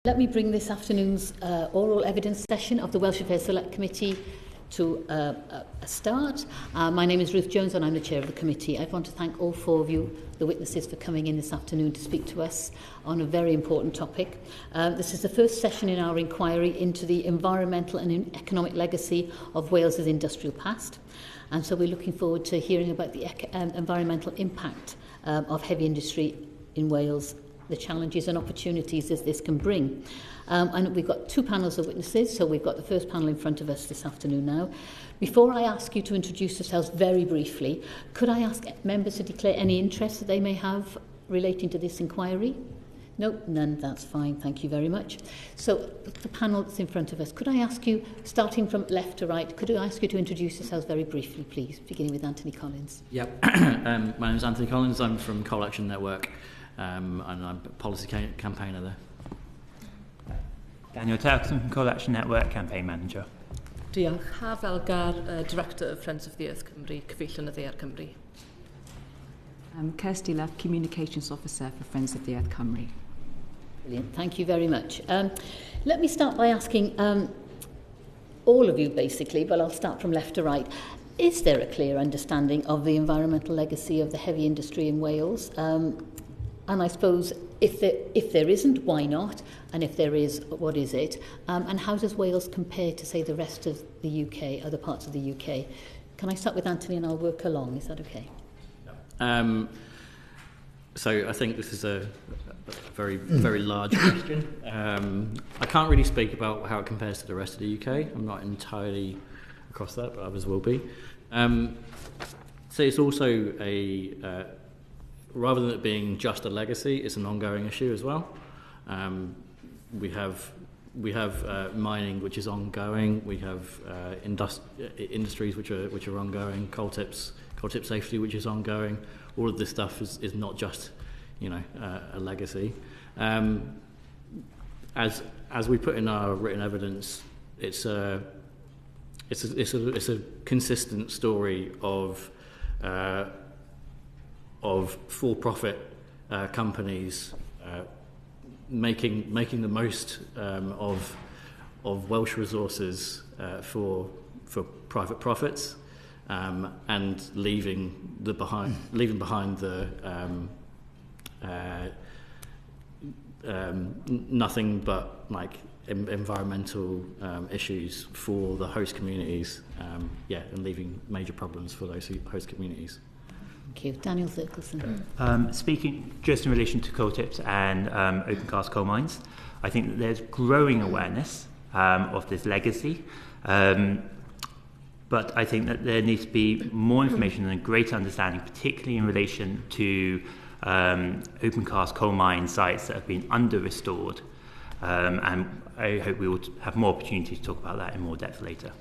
Let me bring this afternoon's oral evidence session of the Welsh Affairs Select Committee to a start. My name is Ruth Jones and I'm the chair of the committee. I want to thank all four of you, the witnesses, for coming in this afternoon to speak to us on a very important topic. This is the first session in our inquiry into the environmental and economic legacy of Wales's industrial past. And so we're looking forward to hearing about the environmental impact of heavy industry in Wales, the challenges and opportunities that this can bring. And we've got two panels of witnesses, so we've got the first panel in front of us this afternoon now. Before I ask you to introduce yourselves very briefly, could I ask members to declare any interest that they may have relating to this inquiry? No, none, that's fine, thank you very much. So the panel that's in front of us, could I ask you, starting from left to right, could I ask you to introduce yourselves very briefly, please, beginning with Anthony Collins? Yep, my name is Anthony Collins, I'm from Coal Action Network. And I'm a policy campaigner there. Daniel Therkelsen from Coal Action Network, campaign manager. Diolch. Elgar, director of Friends of the Earth Cymru, cyfeillion y ddaear Cymru. I'm Kirsty, Luff, communications officer for Friends of the Earth Cymru. Brilliant, thank you very much. Let me start by asking all of you basically, but I'll start from left to right. Is there a clear understanding of the environmental legacy of the heavy industry in Wales? And I suppose if there isn't, why not? And if there is, what is it? And how does Wales compare to, say, the rest of the UK, other parts of the UK? Can I start with Anthony and I'll work along? Is that okay? So I think this is a very, very large question. I can't really speak about how it compares to the rest of the UK. I'm not entirely across that, but others will be. So it's also a... rather than it being just a legacy, it's an ongoing issue as well. We have mining, which is ongoing. We have industries which are ongoing. Coal tip safety, which is ongoing. All of this stuff is not just, a legacy. As we put in our written evidence, it's a consistent story of for-profit companies making the most of Welsh resources for private profits, and leaving behind the nothing but environmental issues for the host communities, and leaving major problems for those host communities. Thank you. Daniel Therkelsen. Speaking just in relation to coal tips and open cast coal mines, I think that there's growing awareness of this legacy, but I think that there needs to be more information and a greater understanding, particularly in relation to open cast coal mine sites that have been under-restored, and I hope we will have more opportunity to talk about that in more depth later.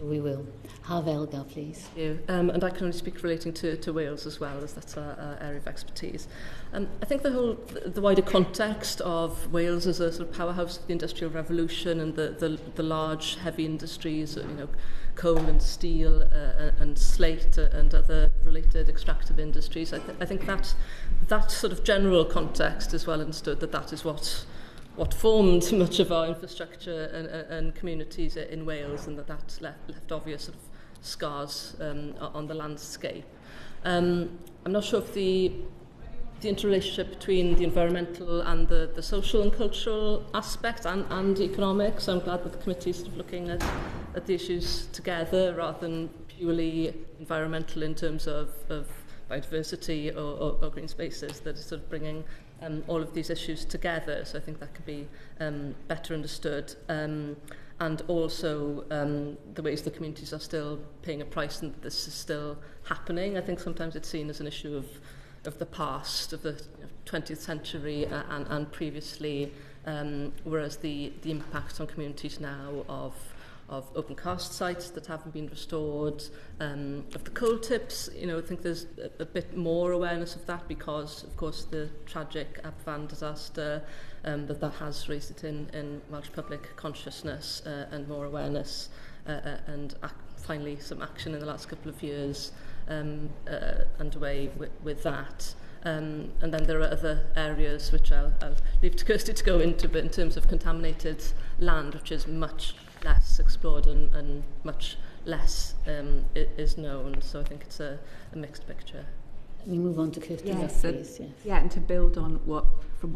We will. Have Elgar, please. Thank you. And I can only speak relating to Wales as well, as that's our area of expertise. I think the wider context of Wales as a sort of powerhouse of the Industrial Revolution and the large heavy industries, coal and steel and slate and other related extractive industries. I think that sort of general context is well understood, that is what formed much of our infrastructure and communities in Wales, and that left obvious sort of scars on the landscape. I'm not sure if the interrelationship between the environmental and the social and cultural aspect and economic, so I'm glad that the committee is sort of looking at the issues together rather than purely environmental in terms of biodiversity or green spaces, that is sort of bringing all of these issues together. So I think that could be better understood. And also the ways the communities are still paying a price and that this is still happening. I think sometimes it's seen as an issue of the past, of the 20th century and previously, whereas the impact on communities now of open cast sites that haven't been restored, of the coal tips, I think there's a bit more awareness of that because, of course, the tragic Banton disaster, that has raised it in Welsh public consciousness and more awareness, and finally some action in the last couple of years underway with that. And then there are other areas which I'll leave to Kirsty to go into, but in terms of contaminated land, which is much less explored and much less is known. So I think it's a mixed picture. Let me move on to Kirsty. Yes, Please. Yes. Yeah, and to build on what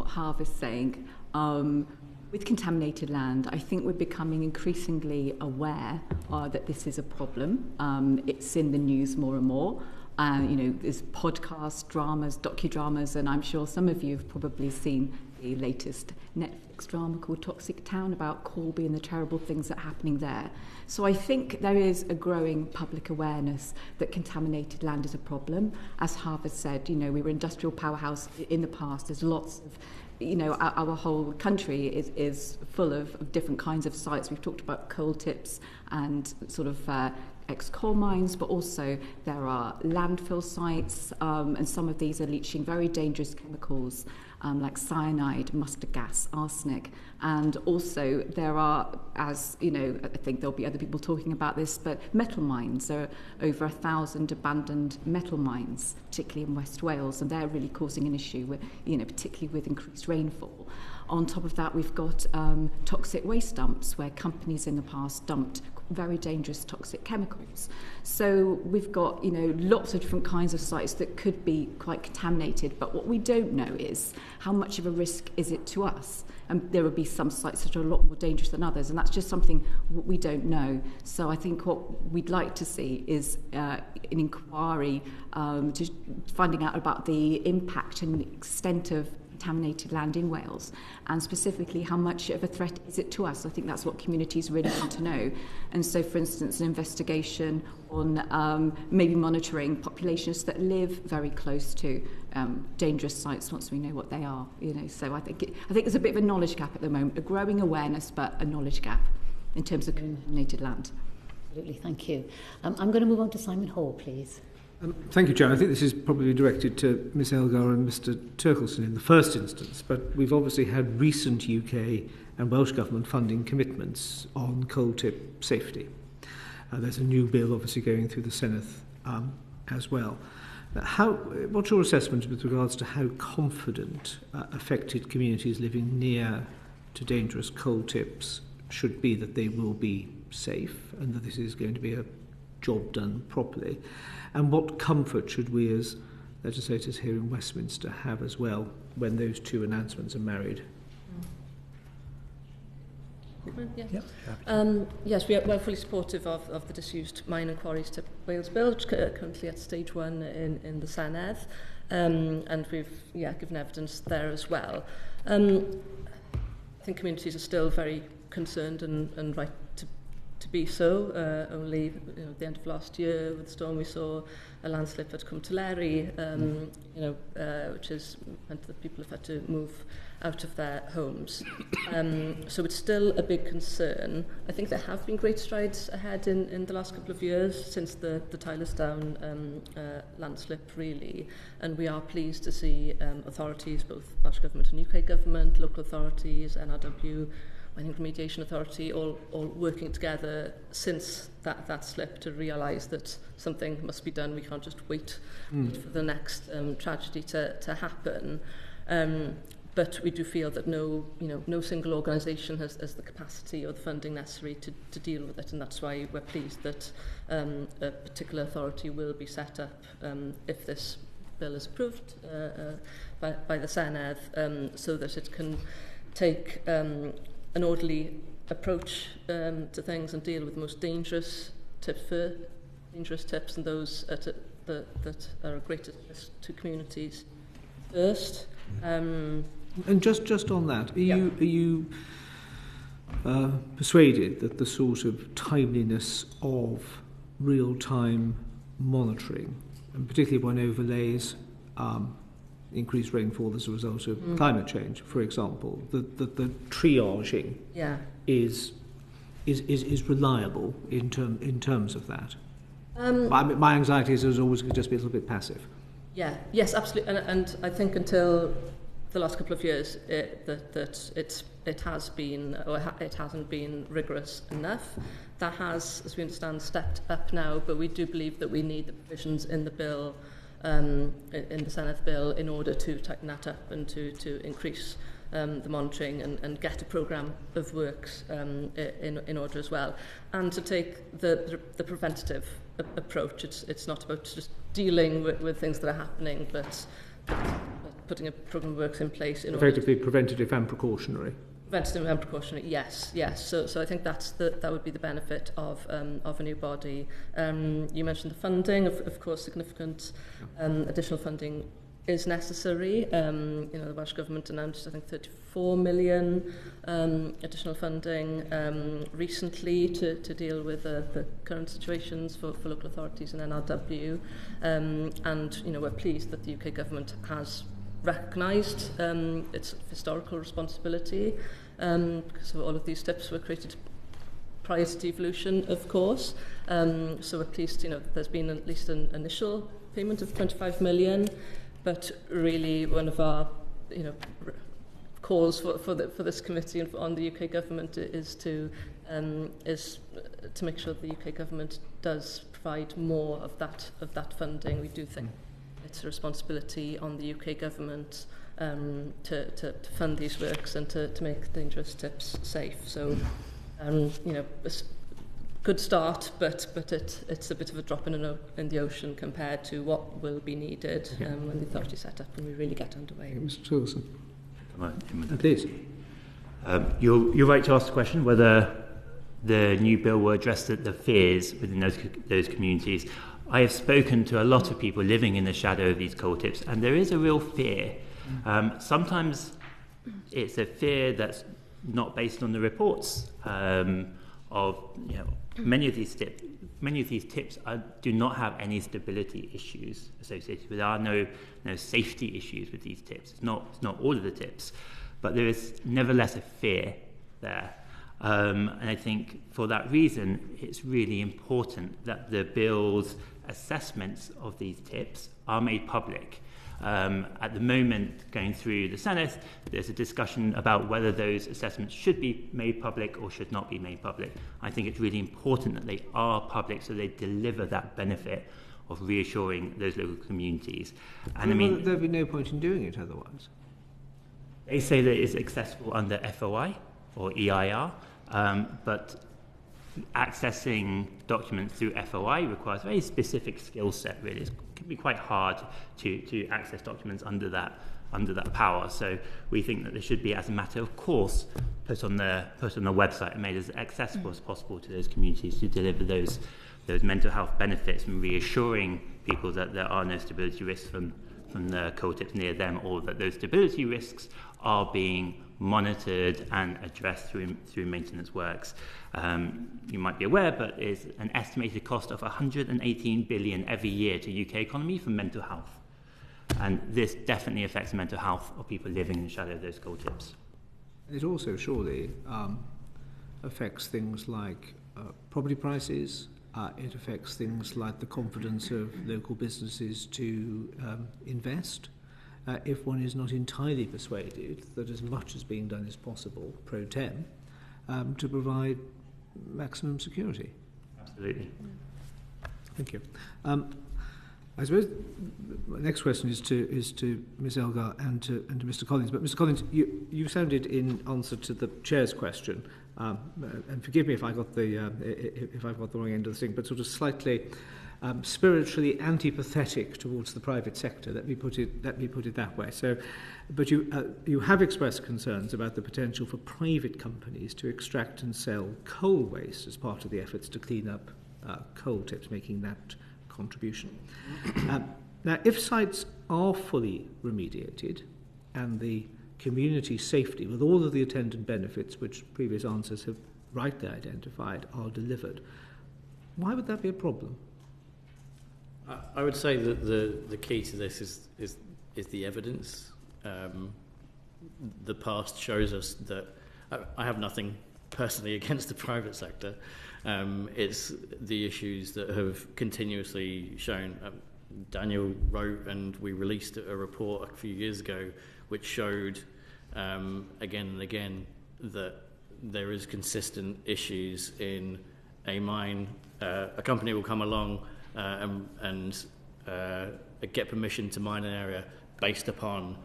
Harv is saying, with contaminated land, I think we're becoming increasingly aware that this is a problem. It's in the news more and more. There's podcasts, dramas, docudramas, and I'm sure some of you have probably seen the latest Netflix drama called Toxic Town about Corby and the terrible things that are happening there. So I think there is a growing public awareness that contaminated land is a problem. As Harvard said, we were an industrial powerhouse in the past. There's lots of, our whole country is full of different kinds of sites. We've talked about coal tips and sort of ex-coal mines, but also there are landfill sites, and some of these are leaching very dangerous chemicals like cyanide, mustard gas, arsenic. And also there are, as I think there'll be other people talking about this, but metal mines. There are over 1,000 abandoned metal mines, particularly in West Wales, and they're really causing an issue, particularly with increased rainfall. On top of that, we've got toxic waste dumps, where companies in the past dumped very dangerous toxic chemicals. So we've got, lots of different kinds of sites that could be quite contaminated, but what we don't know is how much of a risk is it to us. And there will be some sites that are a lot more dangerous than others, and that's just something we don't know. So I think what we'd like to see is an inquiry to finding out about the impact and extent of contaminated land in Wales, and specifically how much of a threat is it to us. I think that's what communities really want to know. And so, for instance, an investigation on maybe monitoring populations that live very close to dangerous sites once we know what they are. So I think there's a bit of a knowledge gap at the moment, a growing awareness, but a knowledge gap in terms of contaminated land. Absolutely, thank you. I'm going to move on to Simon Hall, please. Thank you, Chair. I think this is probably directed to Ms Elgar and Mr Therkelsen in the first instance, but we've obviously had recent UK and Welsh Government funding commitments on coal tip safety. There's a new bill obviously going through the Senate as well. What's your assessment with regards to how confident affected communities living near to dangerous coal tips should be that they will be safe and that this is going to be a job done properly? And what comfort should we as legislators here in Westminster have as well when those two announcements are married? Yes, we're fully supportive of the Disused Mine and Quarries to Wales Bill, which is currently at stage 1 in the Senedd, and we've given evidence there as well. I think communities are still very concerned and right to be so. Only at the end of last year with the storm we saw a landslip at Cymru, which has meant that people have had to move out of their homes. So it's still a big concern. I think there have been great strides ahead in the last couple of years since the Tylers Down landslip, really, and we are pleased to see authorities, both Welsh Government and UK Government, local authorities, NRW, I think Remediation Authority, all working together since that slip to realise that something must be done. We can't just wait for the next tragedy to happen. But we do feel that no single organisation has the capacity or the funding necessary to deal with it, and that's why we're pleased that a particular authority will be set up if this bill is approved by the Senedd, so that it can take an orderly approach to things and deal with the most dangerous tips and those that are of greatest risk to communities first. And just on that, are you persuaded that the sort of timeliness of real-time monitoring, and particularly when overlays increased rainfall as a result of climate change, for example, the triaging is reliable in terms of that? My anxiety is always going to just be a little bit passive. Yes, absolutely, and I think until the last couple of years it has been, or it hasn't been rigorous enough. That has, as we understand, stepped up now, but we do believe that we need the provisions in the bill in the Senedd bill in order to tighten that up and to increase the monitoring and get a programme of works in order as well, and to take the preventative approach. It's not about just dealing with things that are happening, but putting a programme of works in place in effectively preventative and precautionary. Preventative and precautionary, yes. So I think that would be the benefit of a new body. You mentioned the funding, of course, significant additional funding is necessary. The Welsh Government announced, I think, 34 million additional funding recently to deal with the current situations for local authorities and NRW. And we're pleased that the UK Government has recognised its historical responsibility, because all of these tips were created prior to devolution, of course. So we're pleased, there's been at least an initial payment of 25 million. But really, one of our, calls for this committee and on the UK government is to make sure the UK government does provide more of that funding. We do think it's a responsibility on the UK government to fund these works and to make dangerous tips safe. So, good start, but it's a bit of a drop in the ocean compared to what will be needed when the authority set up and we really get underway. Mr. Therkelsen. Please. You're right to ask the question whether the new bill will address the fears within those communities. I have spoken to a lot of people living in the shadow of these coal tips, and there is a real fear. Sometimes it's a fear that's not based on the reports of many of these tips do not have any stability issues associated with. There are no safety issues with these tips. It's not all of the tips, but there is nevertheless a fear there. And I think for that reason, it's really important that the bill's assessments of these tips are made public. At the moment, going through the Senedd, there's a discussion about whether those assessments should be made public or should not be made public. I think it's really important that they are public so they deliver that benefit of reassuring those local communities. And there'd be no point in doing it otherwise. They say that it's accessible under FOI or EIR, but accessing documents through FOI requires a very specific skill set, really. It can be quite hard to access documents under that power. So we think that they should be, as a matter of course, put on the website and made as accessible as possible to those communities to deliver those mental health benefits and reassuring people that there are no stability risks from the coal tips near them, or that those stability risks are being monitored and addressed through maintenance works. You might be aware, but it's an estimated cost of 118 billion every year to UK economy for mental health. And this definitely affects the mental health of people living in the shadow of those coal tips. It also surely affects things like property prices. It affects things like the confidence of local businesses to invest. If one is not entirely persuaded that as much is being done as possible, pro tem, to provide maximum security. Absolutely. Thank you. I suppose the next question is to Ms. Elgar and to Mr. Collins. But Mr. Collins, you sounded in answer to the chair's question, and forgive me if I got the wrong end of the thing, but sort of slightly spiritually antipathetic towards the private sector. Let me put it that way. So, but you have expressed concerns about the potential for private companies to extract and sell coal waste as part of the efforts to clean up coal tips, making that contribution. Now, if sites are fully remediated and the community safety, with all of the attendant benefits which previous answers have rightly identified, are delivered, why would that be a problem? I would say that the key to this is the evidence. The past shows us that I have nothing personally against the private sector. It's the issues that have continuously shown. Daniel wrote and we released a report a few years ago which showed again and again that there is consistent issues in a mine. A company will come along and get permission to mine an area based upon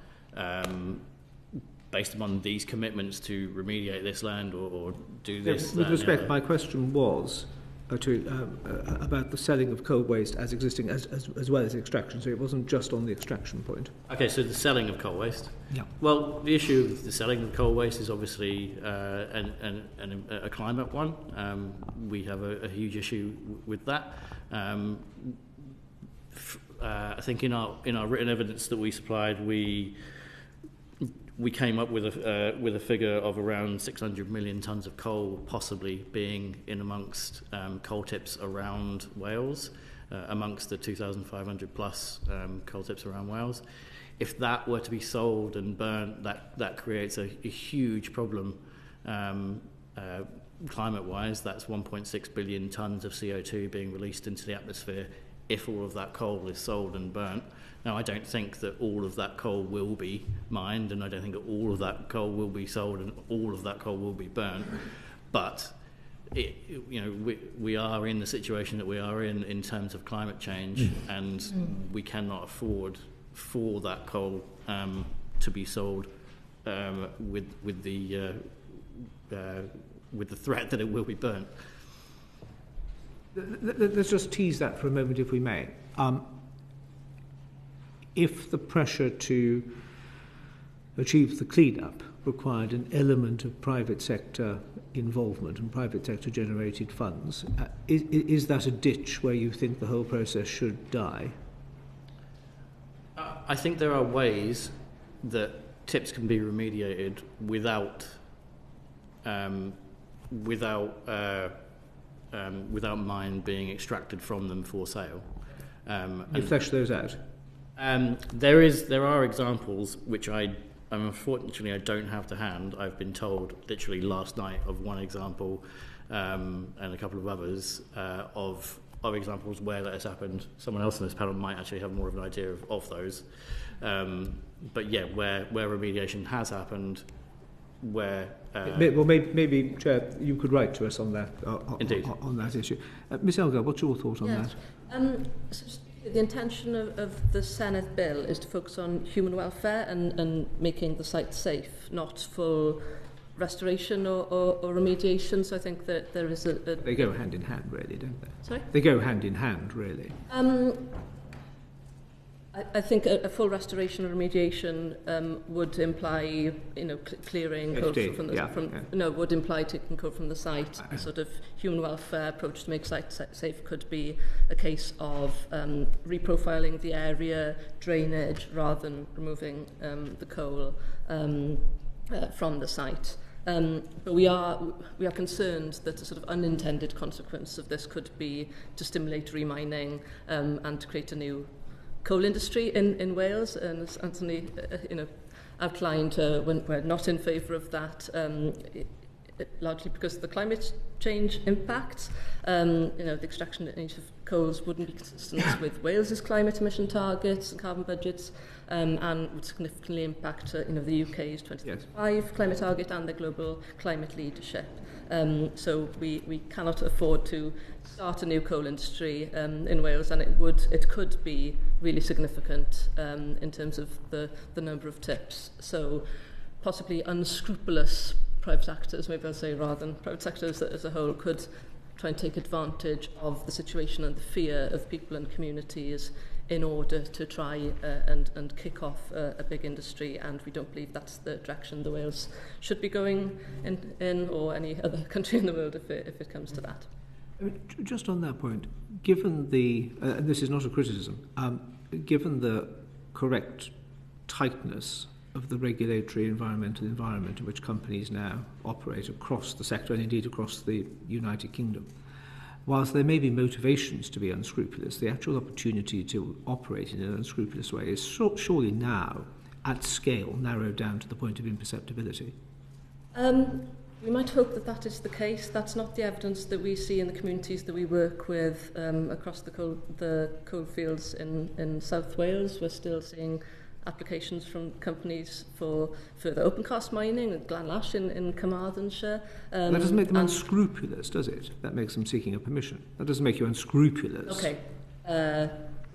these commitments to remediate this land or do this. With respect, my question was about the selling of coal waste as existing as well as extraction, so it wasn't just on the extraction point. Okay, so the selling of coal waste. Yeah. Well, the issue of the selling of coal waste is obviously a climate one. We have a huge issue with that. I think in our written evidence that we supplied, we came up with a figure of around 600 million tonnes of coal possibly being in amongst coal tips around Wales, amongst the 2,500 plus coal tips around Wales. If that were to be sold and burnt, that creates a huge problem climate-wise. That's 1.6 billion tonnes of CO2 being released into the atmosphere if all of that coal is sold and burnt. Now, I don't think that all of that coal will be mined, and I don't think that all of that coal will be sold and all of that coal will be burnt. But we are in the situation that we are in terms of climate change, and we cannot afford for that coal to be sold with the threat that it will be burnt. Let's just tease that for a moment, if we may. If the pressure to achieve the clean-up required an element of private sector involvement and private sector generated funds, is that a ditch where you think the whole process should die? I think there are ways that tips can be remediated without mine being extracted from them for sale. You flesh those out. There are examples which unfortunately I don't have to hand. I've been told literally last night of one example and a couple of others of examples where that has happened. Someone else in this panel might actually have more of an idea of those. But yeah, where remediation has happened, where well, maybe Chair, you could write to us on that. Indeed. On that issue. Ms. Elgar, what's your thought on that? The intention of the Senate bill is to focus on human welfare and making the site safe, not full restoration or remediation. So I think that there is a... They go hand in hand, really, don't they? Sorry? They go hand in hand, really. I think a full restoration or remediation would imply, clearing coal from the would imply taking coal from the site. A sort of human welfare approach to make sites safe could be a case of reprofiling the area, drainage, rather than removing the coal from the site. But we are concerned that a sort of unintended consequence of this could be to stimulate remining and to create a new coal industry in Wales, and as Anthony outlined, we're not in favour of that, largely because of the climate change impacts. The extraction of coals wouldn't be consistent with Wales's climate emission targets and carbon budgets, and would significantly impact the UK's 2035 climate target and the global climate leadership. So we cannot afford to start a new coal industry in Wales, and it could be really significant in terms of the number of tips. So possibly unscrupulous private actors, maybe I'll say, rather than private sectors as a whole, could try and take advantage of the situation and the fear of people and communities in order to try and kick off a big industry, and we don't believe that's the direction the Wales should be going in or any other country in the world if it comes to that. Just on that point, given the, this is not a criticism, given the correct tightness of the regulatory environmental environment in which companies now operate across the sector and indeed across the United Kingdom, whilst there may be motivations to be unscrupulous, the actual opportunity to operate in an unscrupulous way is surely now, at scale, narrowed down to the point of imperceptibility. We might hope that is the case. That's not the evidence that we see in the communities that we work with across the coal fields in South Wales. We're still seeing applications from companies for further open-cast mining at Glanlash in Carmarthenshire. That doesn't make them unscrupulous, does it? That makes them seeking a permission. That doesn't make you unscrupulous. Okay.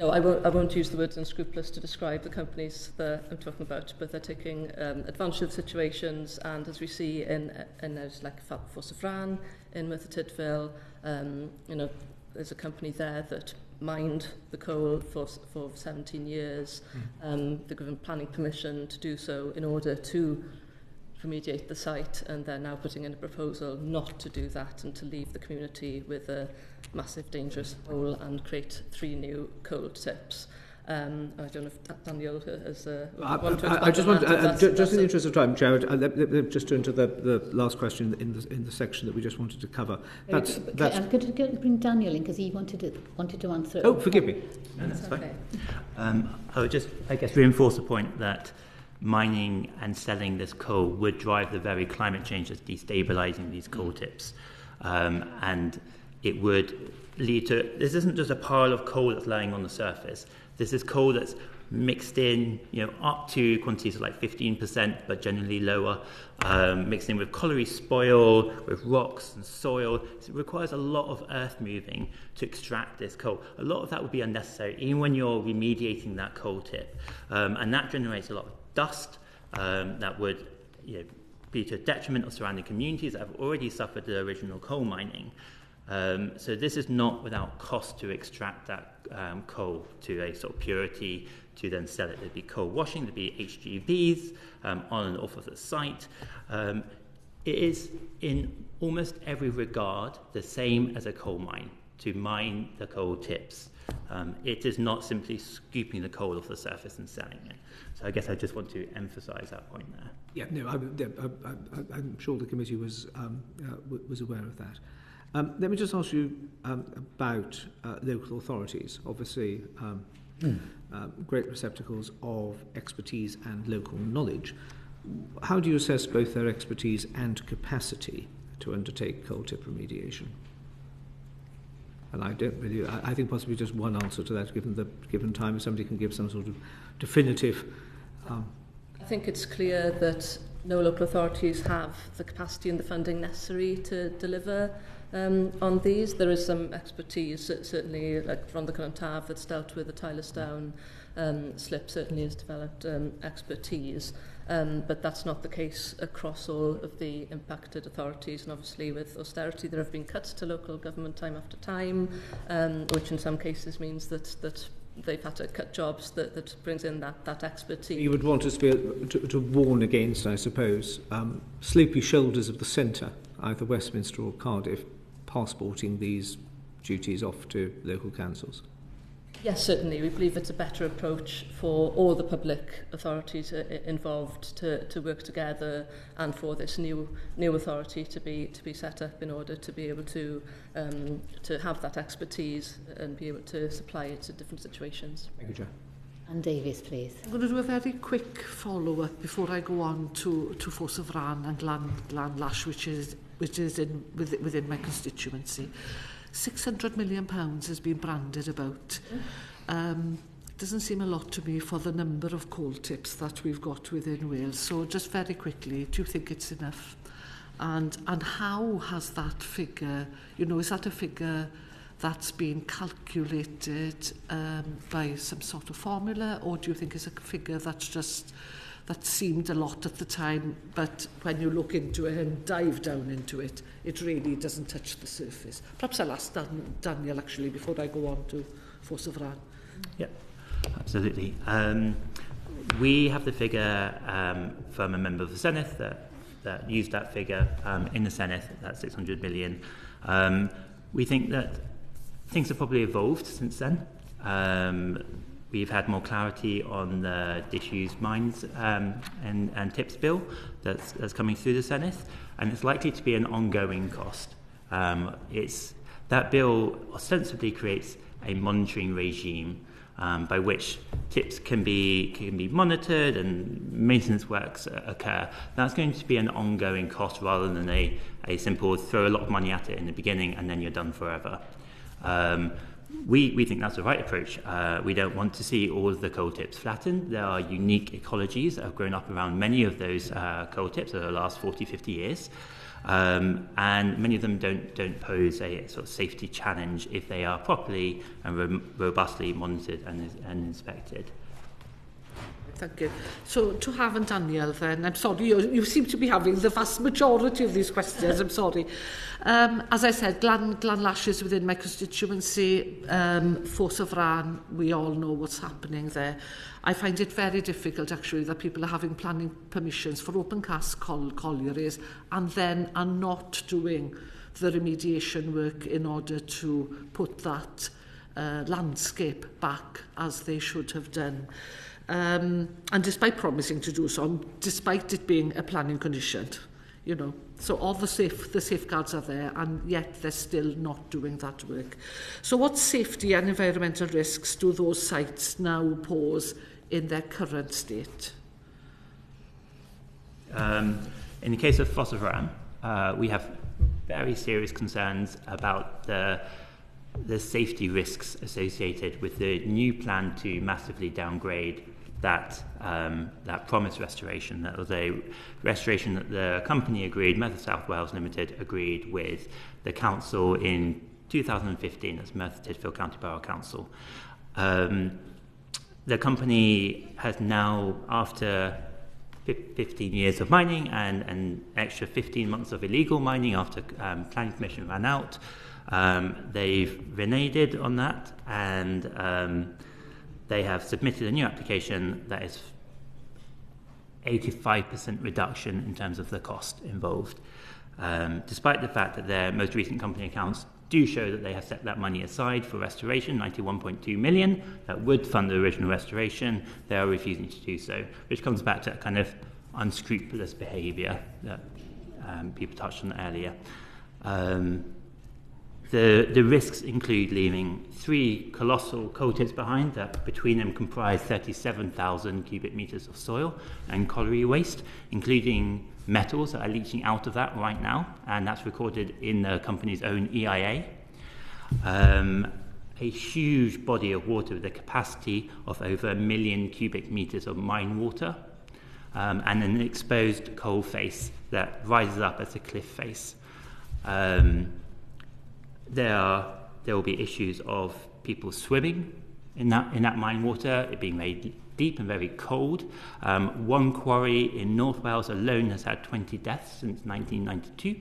No, I won't use the words unscrupulous to describe the companies that I'm talking about, but they're taking advantage of situations, and as we see in areas like Fosafran, in Merthyr Tydfil, there's a company there that mined the coal for 17 years. They're given planning permission to do so in order to remediate the site, and they're now putting in a proposal not to do that and to leave the community with a massive dangerous hole and create 3 new coal tips. I don't know if Daniel has I just want, just in the interest of time, Jared, let just turn to the last question in the section that we just wanted to cover. I'm going to bring Daniel in because he wanted to answer. Oh, forgive me. No, that's fine. I would just, I guess, reinforce the point that mining and selling this coal would drive the very climate change that's destabilising these coal tips, and it would lead to, this isn't just a pile of coal that's laying on the surface. This is coal that's mixed in, up to quantities of like 15%, but generally lower, mixed in with colliery spoil, with rocks and soil. So it requires a lot of earth moving to extract this coal. A lot of that would be unnecessary, even when you're remediating that coal tip. And that generates a lot of dust that would be to the detriment of surrounding communities that have already suffered the original coal mining. So this is not without cost to extract that coal to a sort of purity to then sell it. There'd be coal washing, there'd be HGVs on and off of the site. It is in almost every regard the same as a coal mine, to mine the coal tips. It is not simply scooping the coal off the surface and selling it. So I guess I just want to emphasise that point there. Yeah, no, I'm sure the committee was aware of that. Let me just ask you about local authorities. Obviously, great receptacles of expertise and local knowledge. How do you assess both their expertise and capacity to undertake coal tip remediation? And I think possibly just one answer to that, given time, if somebody can give some sort of definitive. I think it's clear that no local authorities have the capacity and the funding necessary to deliver on these. There is some expertise, certainly like from the Clontarf that's dealt with the Tylerstown slip, certainly has developed expertise. But that's not the case across all of the impacted authorities, and obviously with austerity there have been cuts to local government time after time, which in some cases means that they've had to cut jobs that brings in that expertise. You would want us to warn against, I suppose, sleepy shoulders of the centre, either Westminster or Cardiff, passporting these duties off to local councils. Yes, certainly. We believe it's a better approach for all the public authorities involved to work together, and for this new authority to be set up in order to be able to have that expertise and be able to supply it to different situations. Thank you, Chair. And Davis, please. I'm going to do a very quick follow-up before I go on to Fosafran and Land Lash, which is within my constituency. £600 million has been branded about. Doesn't seem a lot to me for the number of coal tips that we've got within Wales. So just very quickly, do you think it's enough? And how has that figure, is that a figure that's been calculated by some sort of formula, or do you think it's a figure that seemed a lot at the time, but when you look into it and dive down into it, it really doesn't touch the surface? Perhaps I'll ask Daniel, actually, before I go on to Fosafran. Yeah, absolutely. We have the figure from a member of the Senate that used that figure in the Senate, that 600 million. We think that things have probably evolved since then. We've had more clarity on the disused mines and tips bill that's coming through the Senate, and it's likely to be an ongoing cost. That bill ostensibly creates a monitoring regime by which tips can be monitored and maintenance works occur. That's going to be an ongoing cost rather than a simple throw a lot of money at it in the beginning and then you're done forever. We think that's the right approach. We don't want to see all of the coal tips flattened. There are unique ecologies that have grown up around many of those coal tips over the last 40, 50 years. And many of them don't pose a sort of safety challenge if they are properly and robustly monitored and inspected. Thank you. So to have and Daniel then, I'm sorry, you seem to be having the vast majority of these questions, I'm sorry. As I said, Glanlash is within my constituency, Force of Ran, we all know what's happening there. I find it very difficult actually that people are having planning permissions for open cast collieries and then are not doing the remediation work in order to put that landscape back as they should have done. And despite promising to do so, despite it being a planning condition, you know, so all the safeguards are there, and yet they're still not doing that work. So what safety and environmental risks do those sites now pose in their current state? In the case of Force of Ran, we have very serious concerns about the safety risks associated with the new plan to massively downgrade that promised restoration. That was a restoration that the company agreed, Merthyr South Wales Limited agreed with the council in 2015, that's Merthyr Tydfil County Borough Council. The company has now, after 15 years of mining and an extra 15 months of illegal mining after planning permission ran out, they've reneged on that, and they have submitted a new application that is 85% reduction in terms of the cost involved, despite the fact that their most recent company accounts do show that they have set that money aside for restoration, 91.2 million, that would fund the original restoration. They are refusing to do so, which comes back to kind of unscrupulous behaviour that people touched on earlier. The risks include leaving 3 colossal coal tips behind that between them comprise 37,000 cubic metres of soil and colliery waste, including metals that are leaching out of that right now, and that's recorded in the company's own EIA. A huge body of water with a capacity of over 1 million cubic metres of mine water, and an exposed coal face that rises up as a cliff face. There will be issues of people swimming in that mine water, it being very deep and very cold. One quarry in North Wales alone has had 20 deaths since 1992.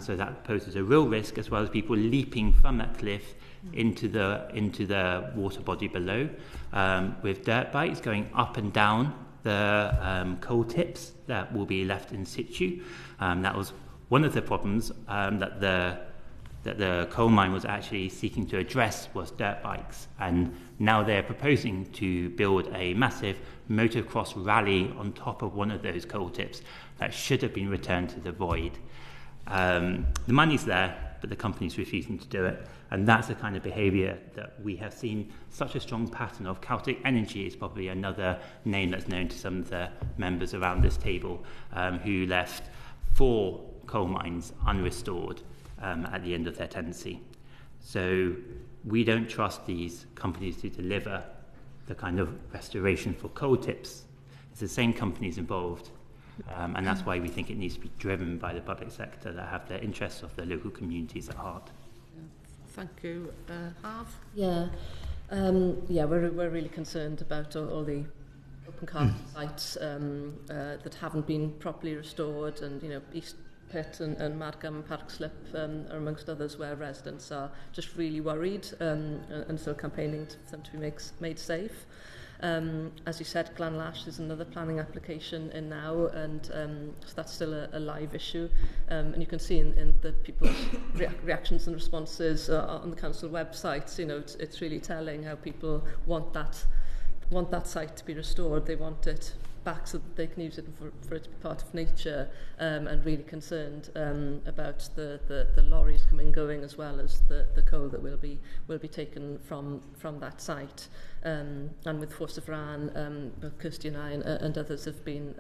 So that poses a real risk, as well as people leaping from that cliff into the water body below, with dirt bikes going up and down the coal tips that will be left in situ. That was one of the problems that the coal mine was actually seeking to address, was dirt bikes, and now they're proposing to build a massive motocross rally on top of one of those coal tips that should have been returned to the void. The money's there, but the company's refusing to do it, and that's the kind of behaviour that we have seen such a strong pattern of. Celtic Energy is probably another name that's known to some of the members around this table, who left 4 coal mines unrestored at the end of their tenancy. So we don't trust these companies to deliver the kind of restoration for coal tips. It's the same companies involved, and that's why we think it needs to be driven by the public sector that have the interests of the local communities at heart. Thank you. Harv? Yeah, we're really concerned about all the open cast sites that haven't been properly restored, and East Pit and Margam and Park Slip are amongst others, where residents are just really worried and still campaigning for them to be made safe. As you said, Glanlash is another planning application in now, and so that's still a live issue. And you can see in the people's reactions and responses on the council websites, it's really telling how people want that site to be restored. They want it back so that they can use it for it to be part of nature, and really concerned about the lorries coming going, as well as the coal that will be taken from that site. And with Force of Ran, both Kirsty and I and others have been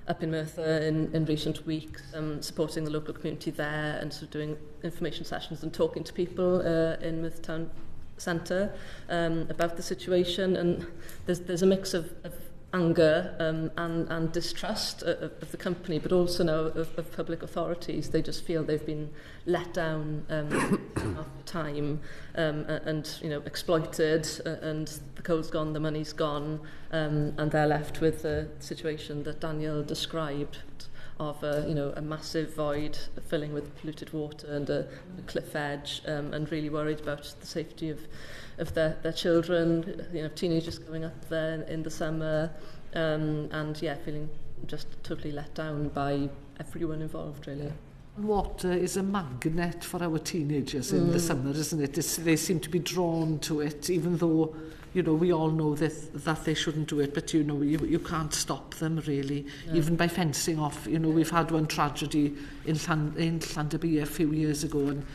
up in Merthyr in recent weeks, supporting the local community there and sort of doing information sessions and talking to people in Merthyr Town Centre about the situation. And there's a mix of anger and distrust of the company, but also now of public authorities. They just feel they've been let down half the time and exploited, and the coal's gone, the money's gone, and they're left with the situation that Daniel described of a massive void filling with polluted water and a cliff edge, and really worried about the safety of their children, teenagers going up there in the summer, and feeling just totally let down by everyone involved, really. Water is a magnet for our teenagers in the summer, isn't it? They seem to be drawn to it, even though, we all know that they shouldn't do it, but, you can't stop them, really, even by fencing off. We've had one tragedy in Llanderby a few years ago, and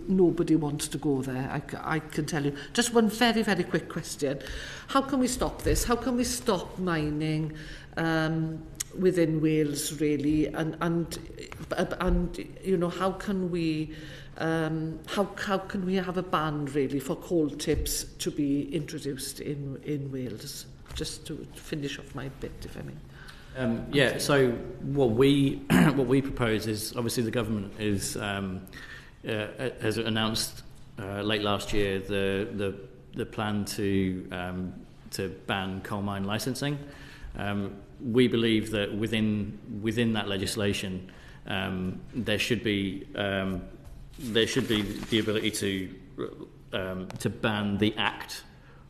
nobody wants to go there, I can tell you. Just one very, very quick question. How can we stop this? How can we stop mining within Wales, really, and how can we have a ban, really, for coal tips to be introduced in Wales? Just to finish off my bit, if I may. So what we propose is, obviously the government has announced late last year the plan to ban coal mine licensing. We believe that within that legislation, there should be the ability to ban the act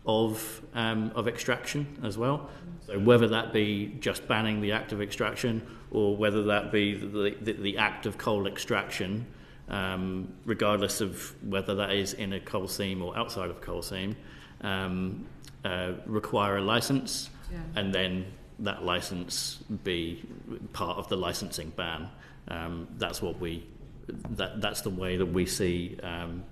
of extraction as well. So whether that be just banning the act of extraction, or whether that be the act of coal extraction, regardless of whether that is in a coal seam or outside of a coal seam, require a license, and then that license be part of the licensing ban. That's the way that we see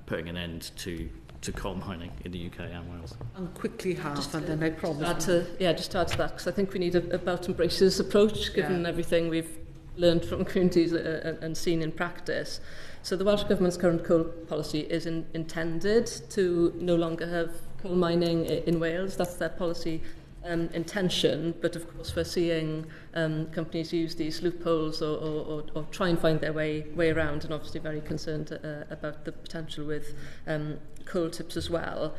putting an end to coal mining in the UK and Wales. And quickly and then I promise. Just to add to that, because I think we need a belt and braces approach, given everything we've learned from communities and seen in practice. So the Welsh Government's current coal policy is intended to no longer have coal mining in Wales. That's their policy intention, but of course we're seeing companies use these loopholes or try and find their way around, and obviously very concerned about the potential with coal tips as well.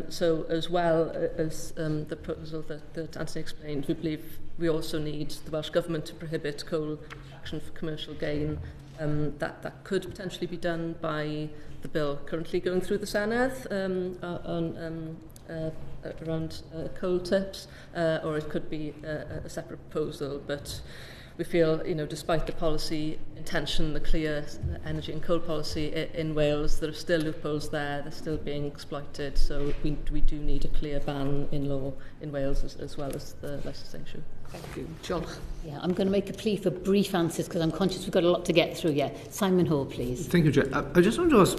So as well as the proposal that Anthony explained, we believe we also need the Welsh Government to prohibit coal extraction for commercial gain. That could potentially be done by the bill currently going through the Senedd around coal tips, or it could be a separate proposal. But we feel, despite the policy intention, the clear energy and coal policy in Wales, there are still loopholes there, they're still being exploited, so we do need a clear ban in law in Wales as well as the licensing issue. Thank you. John. Yeah, I'm going to make a plea for brief answers because I'm conscious we've got a lot to get through. Yeah, Simon Hall, please. Thank you, Chair. I just want to ask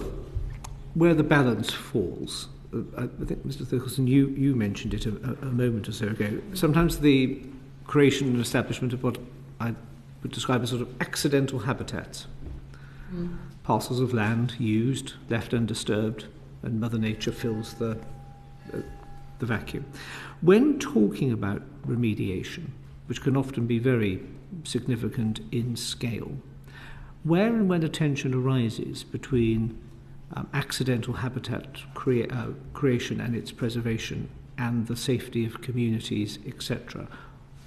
where the balance falls. I think, Mr. Therkelsen, you mentioned it a moment or so ago. Sometimes the creation and establishment of what I would describe as sort of accidental habitats, parcels of land used, left undisturbed, and Mother Nature fills the vacuum. When talking about remediation, which can often be very significant in scale, where and when a tension arises between accidental habitat creation and its preservation and the safety of communities, etc.,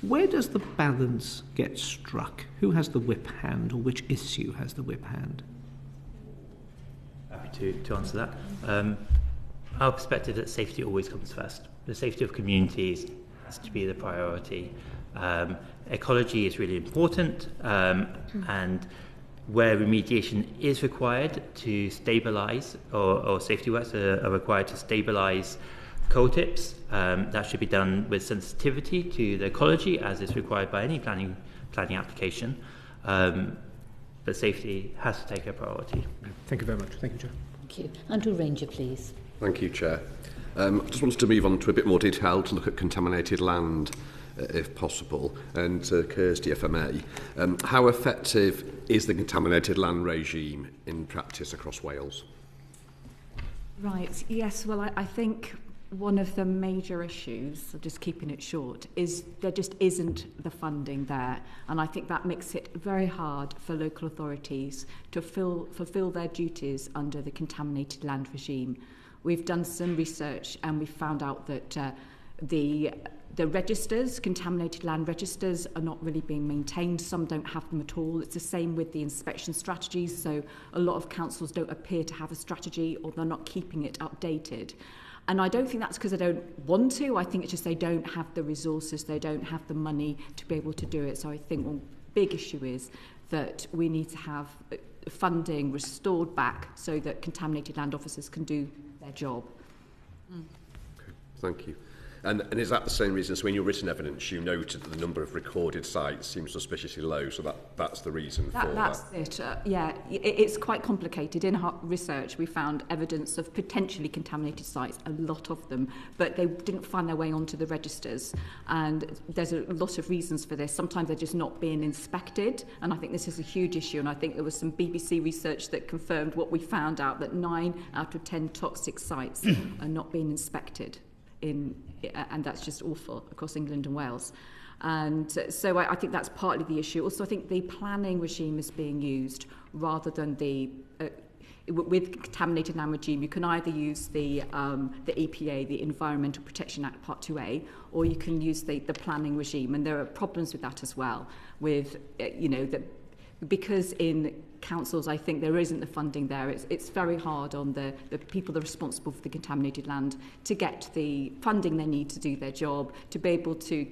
where does the balance get struck? Who has the whip hand, or which issue has the whip hand? Happy to answer that. Our perspective that safety always comes first. The safety of communities has to be the priority. Ecology is really important, and where remediation is required to stabilise, or safety works are required to stabilise coal tips, that should be done with sensitivity to the ecology, as is required by any planning application. But safety has to take a priority. Thank you very much. Thank you, Chair. Thank you. Andrew Ranger, please. Thank you, Chair. I just wanted to move on to a bit more detail to look at contaminated land. if possible. And Kirsty, if I may, how effective is the contaminated land regime in practice across Wales? Right, yes, well, I think one of the major issues, just keeping it short, is there just isn't the funding there. And I think that makes it very hard for local authorities to fulfil their duties under the contaminated land regime. We've done some research and we found out that the registers, contaminated land registers, are not really being maintained. Some don't have them at all. It's the same with the inspection strategies. So a lot of councils don't appear to have a strategy, or they're not keeping it updated. And I don't think that's because they don't want to. I think it's just they don't have the resources, they don't have the money to be able to do it. So I think one big issue is that we need to have funding restored back so that contaminated land officers can do their job. Okay, thank you. And is that the same reason? So in your written evidence, you noted that the number of recorded sites seems suspiciously low, so that's the reason for that? That's it. Yeah, it's quite complicated. In our research, we found evidence of potentially contaminated sites, a lot of them, but they didn't find their way onto the registers. And there's a lot of reasons for this. Sometimes they're just not being inspected, and I think this is a huge issue. And I think there was some BBC research that confirmed what we found out, that 9 out of 10 toxic sites are not being inspected. And that's just awful across England and Wales. And so I think that's partly the issue. Also, I think the planning regime is being used rather than with contaminated land regime. You can either use the EPA, the Environmental Protection Act Part 2A, or you can use the planning regime. And there are problems with that as well, with, because in councils, I think there isn't the funding there. It's very hard on the people that are responsible for the contaminated land to get the funding they need to do their job, to be able to,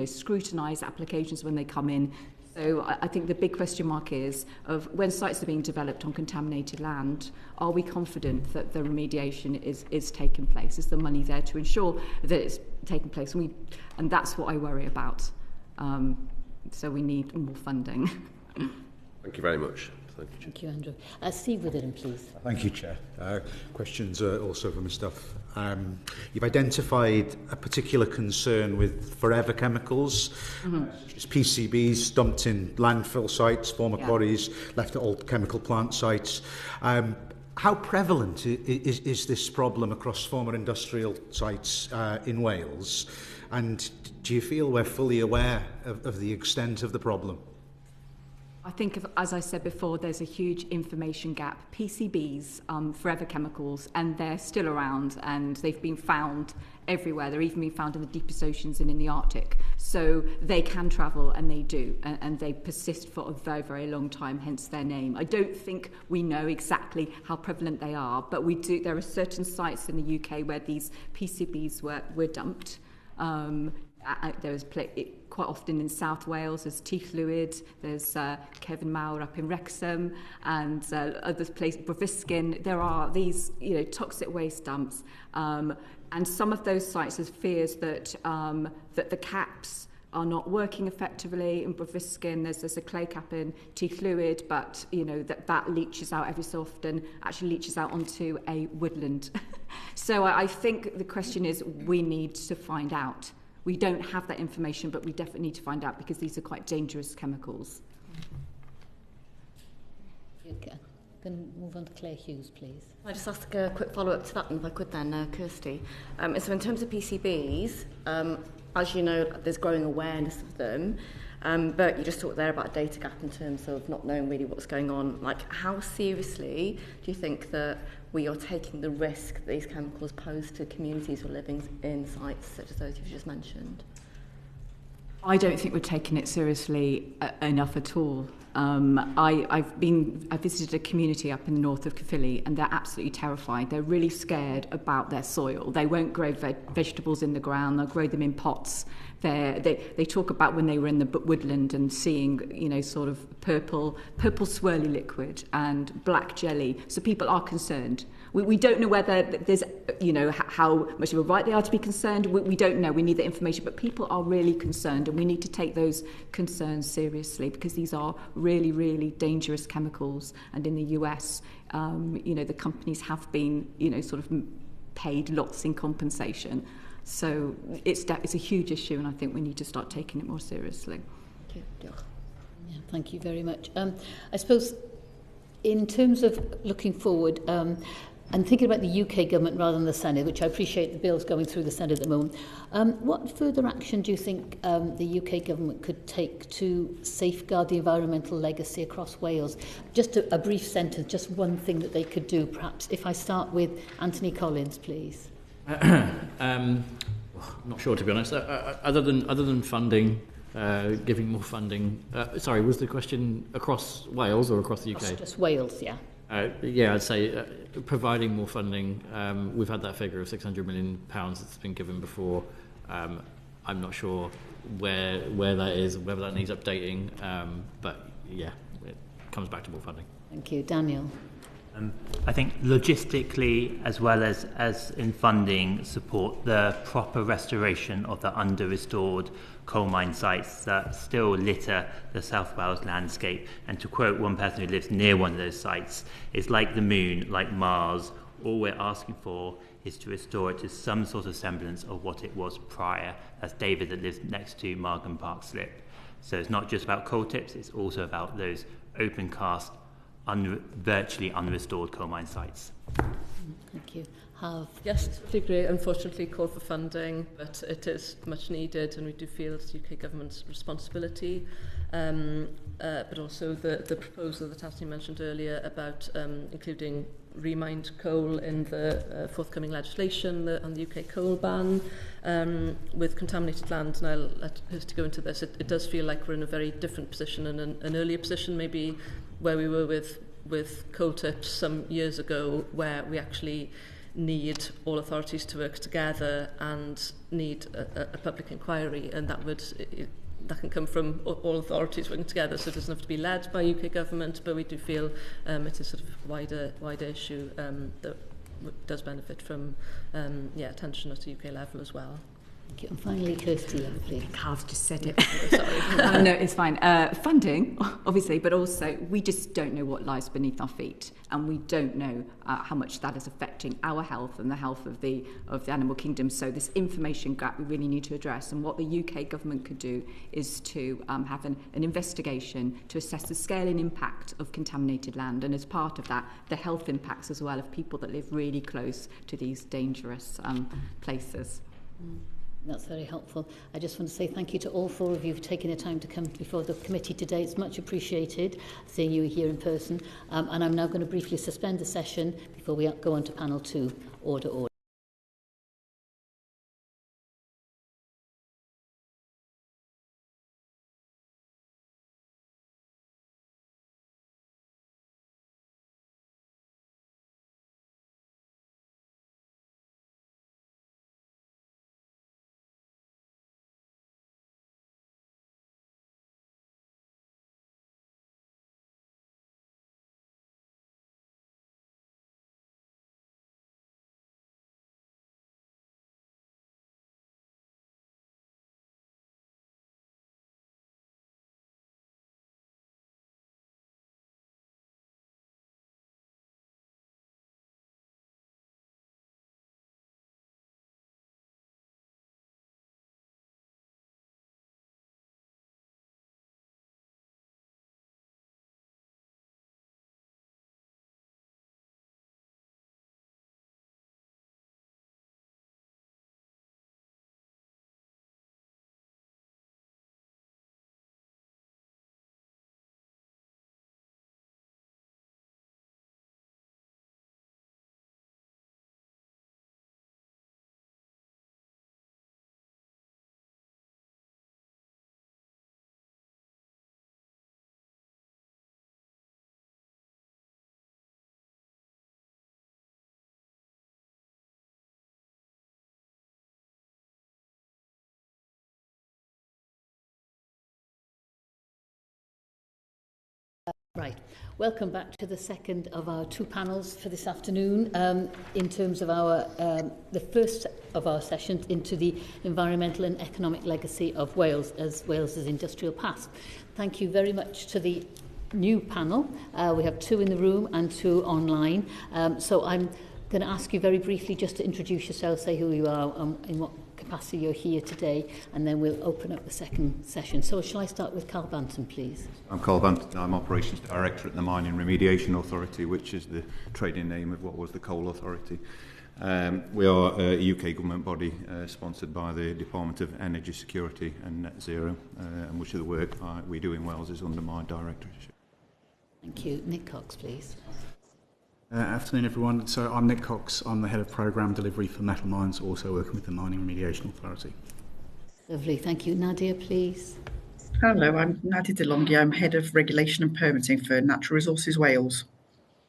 scrutinise applications when they come in. So I think the big question mark is of when sites are being developed on contaminated land, are we confident that the remediation is taking place? Is the money there to ensure that it's taking place? And that's what I worry about. So we need more funding. Thank you very much. Thank you, Andrew. Steve Witherden, please. Thank you, Chair. Questions also for Ms. Duff. You've identified a particular concern with forever chemicals, such as PCBs dumped in landfill sites, former quarries, left at old chemical plant sites. How prevalent is this problem across former industrial sites in Wales? And do you feel we're fully aware of the extent of the problem? I think, as I said before, there's a huge information gap. PCBs, forever chemicals, and they're still around, and they've been found everywhere. They're even been found in the deepest oceans and in the Arctic. So they can travel, and they do, and they persist for a very, very long time, hence their name. I don't think we know exactly how prevalent they are, but we do. There are certain sites in the UK where these PCBs were dumped. There was quite often in South Wales, there's T-Fluid, there's Kevin Mawr up in Wrexham, and other places, Brofiskin. There are these, toxic waste dumps, and some of those sites have fears that that the caps are not working effectively. In Brofiskin, there's a clay cap in T-Fluid, but that leaches out every so often, actually leaches out onto a woodland. So I think the question is, we need to find out. We don't have that information, but we definitely need to find out, because these are quite dangerous chemicals. Okay. Can move on to Claire Hughes, please. Can I just ask a quick follow-up to that, if I could then, Kirsty? So in terms of PCBs, as you know, there's growing awareness of them, but you just talked there about a data gap in terms of not knowing really what's going on. Like, how seriously do you think that we are taking the risk that these chemicals pose to communities who are living in sites such as those you've just mentioned? I don't think we're taking it seriously enough at all. I visited a community up in the north of Caerphilly, and they're absolutely terrified. They're really scared about their soil. They won't grow vegetables in the ground. They'll grow them in pots. They talk about when they were in the woodland and seeing, sort of purple swirly liquid and black jelly. So people are concerned. We don't know whether there's, how much of a right they are to be concerned. We don't know. We need the information. But people are really concerned, and we need to take those concerns seriously, because these are really, really dangerous chemicals. And in the US, the companies have been, sort of paid lots in compensation. So it's a huge issue, and I think we need to start taking it more seriously. Yeah, thank you very much. I suppose in terms of looking forward, and thinking about the UK government rather than the Senate, which I appreciate the bill's going through the Senate at the moment, what further action do you think the UK government could take to safeguard the environmental legacy across Wales? Just a brief sentence, just one thing that they could do, perhaps. If I start with Anthony Collins, please. I'm not sure, to be honest. Other than funding, giving more funding. Sorry, was the question across Wales or across the UK? Just Wales, yeah. Yeah, I'd say providing more funding. We've had that figure of £600 million that's been given before. I'm not sure where that is, whether that needs updating. But yeah, it comes back to more funding. Thank you. Daniel. I think logistically, as well as in funding, support the proper restoration of the under-restored coal mine sites that still litter the South Wales landscape. And to quote one person who lives near one of those sites, it's like the moon, like Mars. All we're asking for is to restore it to some sort of semblance of what it was prior. That's David that lives next to Margam Park Slip. So it's not just about coal tips, it's also about those open cast, virtually unrestored coal mine sites. Thank you. Yes, I agree. Unfortunately, call for funding, but it is much needed, and we do feel it's the UK government's responsibility. But also the proposal that Anthony mentioned earlier about including remined coal in the forthcoming legislation on the UK coal ban with contaminated land, and I'll let Kirsty go into this. It does feel like we're in a very different position, and an earlier position maybe where we were with coal tips some years ago, where we actually need all authorities to work together and need a public inquiry, and that can come from all authorities working together, so it doesn't have to be led by UK government, but we do feel it's a sort of wider issue that does benefit from attention at a UK level as well. Thank you. And finally, Kirsty, please. Carv's just said it. Sorry. No, it's fine. Funding, obviously, but also we just don't know what lies beneath our feet, and we don't know how much that is affecting our health and the health of the animal kingdom. So this information gap we really need to address, and what the UK government could do is to have an investigation to assess the scale and impact of contaminated land, and as part of that, the health impacts as well of people that live really close to these dangerous places. That's very helpful. I just want to say thank you to all four of you for taking the time to come before the committee today. It's much appreciated seeing you here in person. And I'm now going to briefly suspend the session before we go on to panel 2. Order. Right. Welcome back to the second of our 2 panels for this afternoon in terms of our the first of our sessions into the environmental and economic legacy of Wales as Wales's industrial past. Thank you very much to the new panel. We have 2 in the room and 2 online. So I'm going to ask you very briefly just to introduce yourself, say who you are and in what capacity you're here today, and then we'll open up the second session. So shall I start with Carl Banton, please? I'm Carl Banton. I'm Operations Director at the Mining Remediation Authority, which is the trading name of what was the Coal Authority. We are a UK government body sponsored by the Department of Energy Security and Net Zero, and much of the work we do in Wales is under my directorship. Thank you. Nick Cox, please. Afternoon, everyone. So I'm Nick Cox. I'm the Head of Programme Delivery for Metal Mines, also working with the Mining Remediation Authority. Lovely. Thank you. Nadia, please. Hello, I'm Nadia de Longhi. I'm Head of Regulation and Permitting for Natural Resources Wales.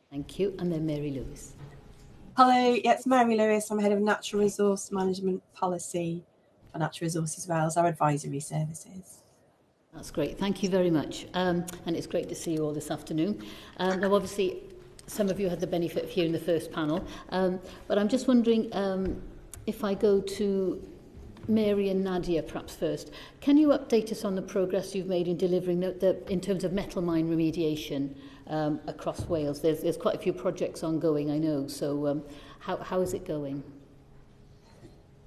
Thank you. And then Mary Lewis. Hello, yeah, it's Mary Lewis. I'm Head of Natural Resource Management Policy for Natural Resources Wales, our advisory services. That's great. Thank you very much. And it's great to see you all this afternoon. Now, obviously, some of you had the benefit of hearing the first panel, but I'm just wondering if I go to Mary and Nadia perhaps first. Can you update us on the progress you've made in delivering in terms of metal mine remediation across Wales? There's quite a few projects ongoing, I know, so how is it going?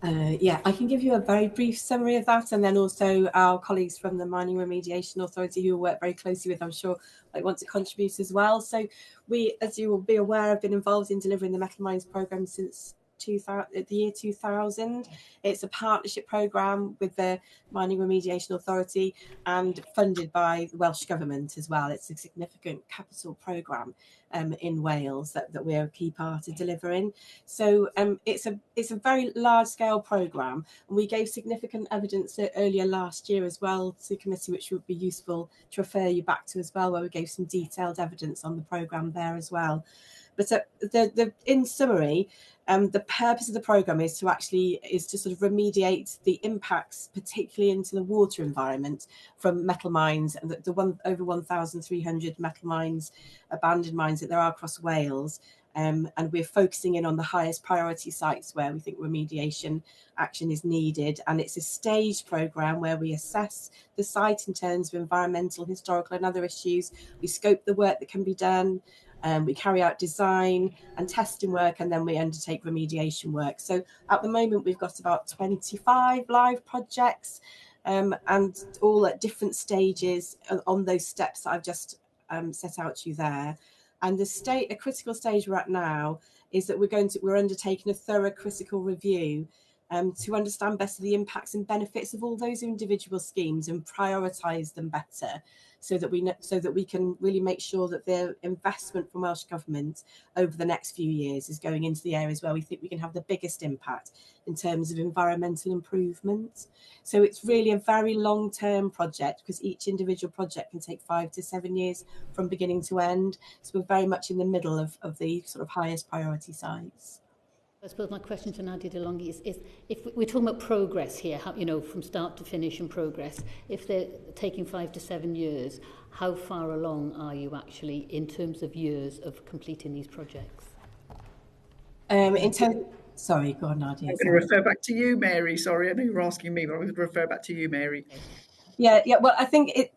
Yeah, I can give you a very brief summary of that, and then also our colleagues from the Mining Remediation Authority, who work very closely with, I'm sure, might want to contribute as well. So we, as you will be aware, have been involved in delivering the Metal Mines programme since the year 2000. It's a partnership programme with the Mining Remediation Authority and funded by the Welsh Government as well. It's a significant capital programme in Wales that we're a key part of delivering. So it's a very large-scale programme, and we gave significant evidence earlier last year as well to the committee, which would be useful to refer you back to as well, where we gave some detailed evidence on the programme there as well. But in summary, the purpose of the programme is to sort of remediate the impacts, particularly into the water environment, from metal mines, and over 1,300 metal mines, abandoned mines that there are across Wales. And we're focusing in on the highest priority sites where we think remediation action is needed. And it's a staged programme where we assess the site in terms of environmental, historical and other issues. We scope the work that can be done. We carry out design and testing work, and then we undertake remediation work. So at the moment, we've got about 25 live projects, and all at different stages on those steps that I've just set out to you there. And a critical stage we're at now is that we're undertaking a thorough critical review to understand better the impacts and benefits of all those individual schemes and prioritise them better, so that we can really make sure that the investment from Welsh Government over the next few years is going into the areas where we think we can have the biggest impact in terms of environmental improvement. So it's really a very long-term project, because each individual project can take 5 to 7 years from beginning to end. So we're very much in the middle of the sort of highest priority sites. I suppose my question to Nadia de Longhi is if we're talking about progress here, how, from start to finish and progress, if they're taking 5 to 7 years, how far along are you actually in terms of years of completing these projects? Sorry, go on, Nadia. I'm going to refer back to you, Mary. Sorry, I know you were asking me, but I'm going to refer back to you, Mary. Yeah. Well, I think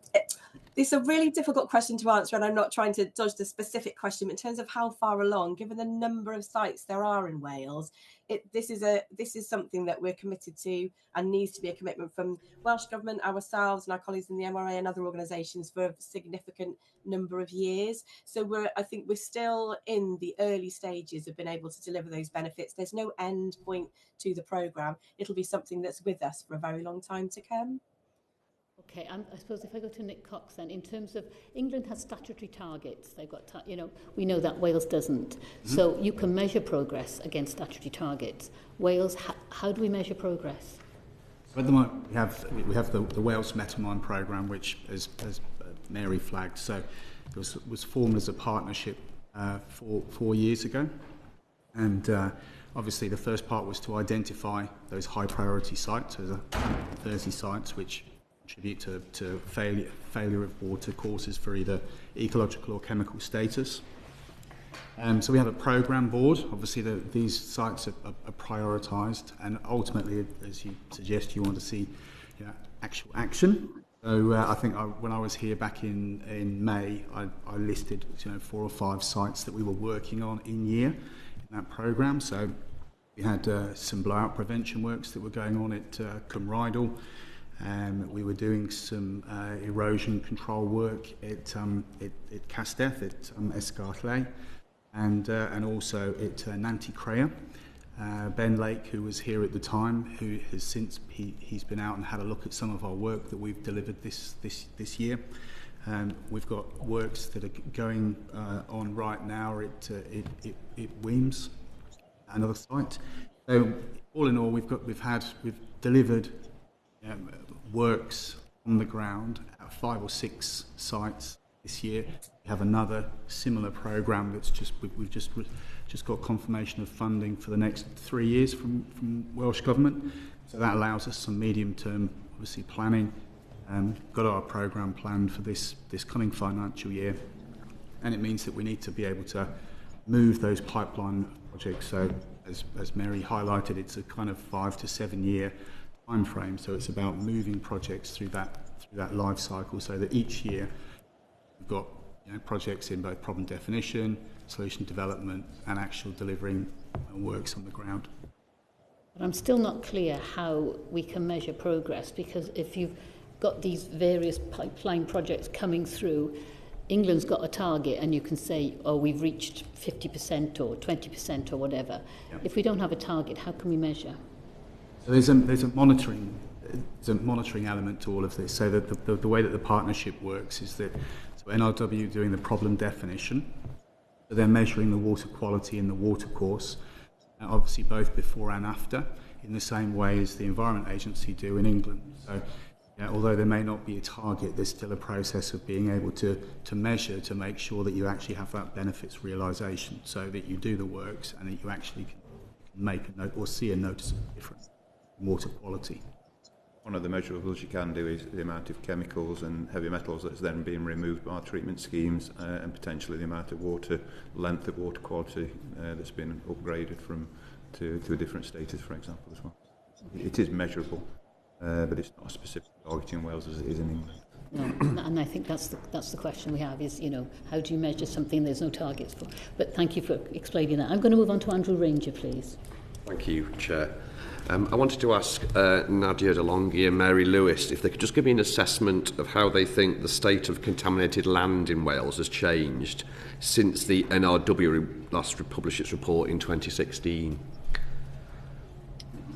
it's a really difficult question to answer, and I'm not trying to dodge the specific question. But in terms of how far along, given the number of sites there are in Wales, this is something that we're committed to, and needs to be a commitment from Welsh Government, ourselves, and our colleagues in the MRA and other organisations for a significant number of years. So I think we're still in the early stages of being able to deliver those benefits. There's no end point to the programme. It'll be something that's with us for a very long time to come. Okay, I suppose if I go to Nick Cox then, in terms of England has statutory targets, they've got, we know that Wales doesn't. Mm-hmm. So you can measure progress against statutory targets. Wales, how do we measure progress? So at the moment, we have the Wales Metal Mine programme, which, as Mary flagged, so it was formed as a partnership 4 years ago, and obviously the first part was to identify those high priority sites. There's 30 sites which contribute to failure of water courses for either ecological or chemical status. So we have a programme board. Obviously these sites are prioritised, and ultimately, as you suggest, you want to see actual action. So I think when I was here back in May, I listed 4 or 5 sites that we were working on in that programme. So we We had some blowout prevention works that were going on at Cymru. We were doing some erosion control work at Castell, at Escartle, and also at Nanty Crea. Ben Lake, who was here at the time, who has since he's been out and had a look at some of our work that we've delivered this year. We've got works that are going on right now at Weems, another site. So all in all, we've delivered works on the ground at 5 or 6 sites this year. We have another similar program that's we've just got confirmation of funding for the next 3 years from Welsh Government. So that allows us some medium-term, obviously, planning. Got our program planned for this coming financial year, and it means that we need to be able to move those pipeline projects. So as Mary highlighted, it's a kind of 5 to 7 year time frame. So it's about moving projects through that life cycle, so that each year we've got projects in both problem definition, solution development, and actual delivering works on the ground. But I'm still not clear how we can measure progress, because if you've got these various pipeline projects coming through, England's got a target and you can say, oh, we've reached 50% or 20% or whatever. Yeah. If we don't have a target, how can we measure? So there's a monitoring element to all of this. So that the way that the partnership works is that NRW doing the problem definition, so they're measuring the water quality in the water course, obviously both before and after, in the same way as the Environment Agency do in England. So although there may not be a target, there's still a process of being able to measure to make sure that you actually have that benefits realisation, so that you do the works and that you actually can make a note or see a noticeable difference in water quality. One of the measurables you can do is the amount of chemicals and heavy metals that's then being removed by treatment schemes, and potentially the amount of water, length of water quality that's been upgraded to a different status, for example, as well. It is measurable. But it's not a specific target in Wales as it is in England. No, and I think that's the question we have is, how do you measure something there's no targets for? But thank you for explaining that. I'm going to move on to Andrew Ranger, please. Thank you, Chair. I wanted to ask Nadia de Longhi and Mary Lewis if they could just give me an assessment of how they think the state of contaminated land in Wales has changed since the NRW last published its report in 2016.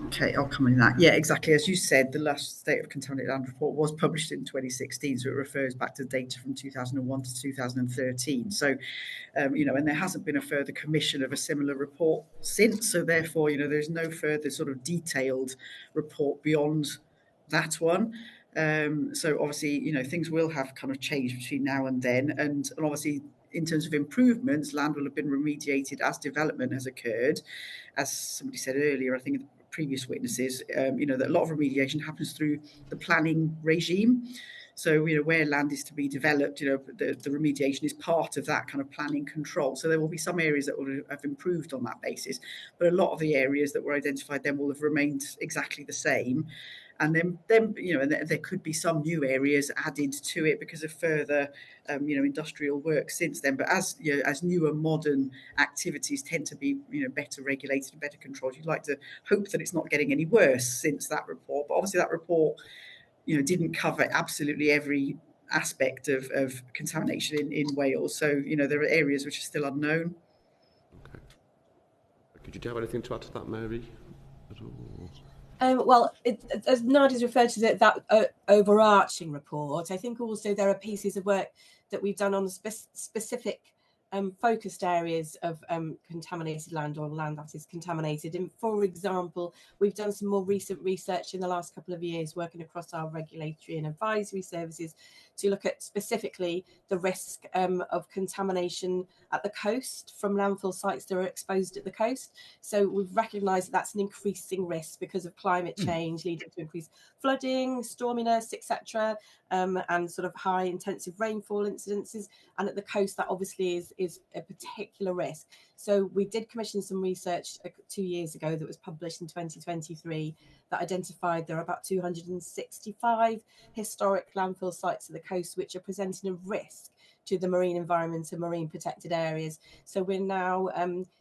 Okay, I'll come in that. Yeah, exactly. As you said, the last State of Contaminated Land report was published in 2016, so it refers back to data from 2001 to 2013. So, and there hasn't been a further commission of a similar report since. So therefore, there's no further sort of detailed report beyond that one. So obviously, things will have kind of changed between now and then. And obviously, in terms of improvements, land will have been remediated as development has occurred. As somebody said earlier, I think previous witnesses, that a lot of remediation happens through the planning regime. So, where land is to be developed, the remediation is part of that kind of planning control. So there will be some areas that will have improved on that basis, but a lot of the areas that were identified then will have remained exactly the same. And then there could be some new areas added to it because of further, industrial work since then. But as newer modern activities tend to be, better regulated and better controlled, you'd like to hope that it's not getting any worse since that report. But obviously that report, didn't cover absolutely every aspect of contamination in Wales. So, there are areas which are still unknown. Okay. Did you have anything to add to that, Mary, at all? Well, as Nadia's referred to that overarching report, I think also there are pieces of work that we've done on the specific focused areas of contaminated land or land that is contaminated. And for example, we've done some more recent research in the last couple of years working across our regulatory and advisory services to look at specifically the risk of contamination at the coast from landfill sites that are exposed at the coast. So we've recognised that that's an increasing risk because of climate change leading to increased flooding, storminess, etc., and sort of high intensive rainfall incidences. And at the coast, that obviously is a particular risk. So we did commission some research 2 years ago that was published in 2023 that identified there are about 265 historic landfill sites of the coast which are presenting a risk to the marine environment and marine protected areas. So we're now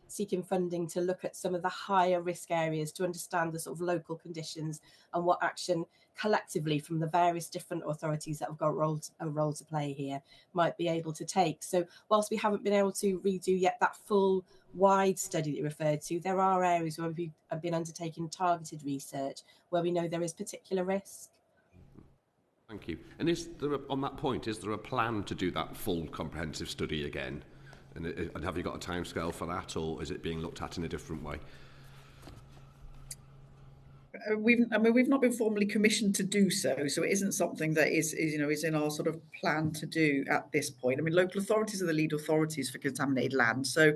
seeking funding to look at some of the higher risk areas to understand the sort of local conditions and what action collectively from the various different authorities that have got a role to play here might be able to take. So whilst we haven't been able to redo yet that full wide study that you referred to, there are areas where we have been undertaking targeted research where we know there is particular risk. Thank you. And is there, on that point, is there a plan to do that full comprehensive study again? And have you got a timescale for that, or is it being looked at in a different way? We've not been formally commissioned to do so, so it isn't something that is in our sort of plan to do at this point. I mean, local authorities are the lead authorities for contaminated land, so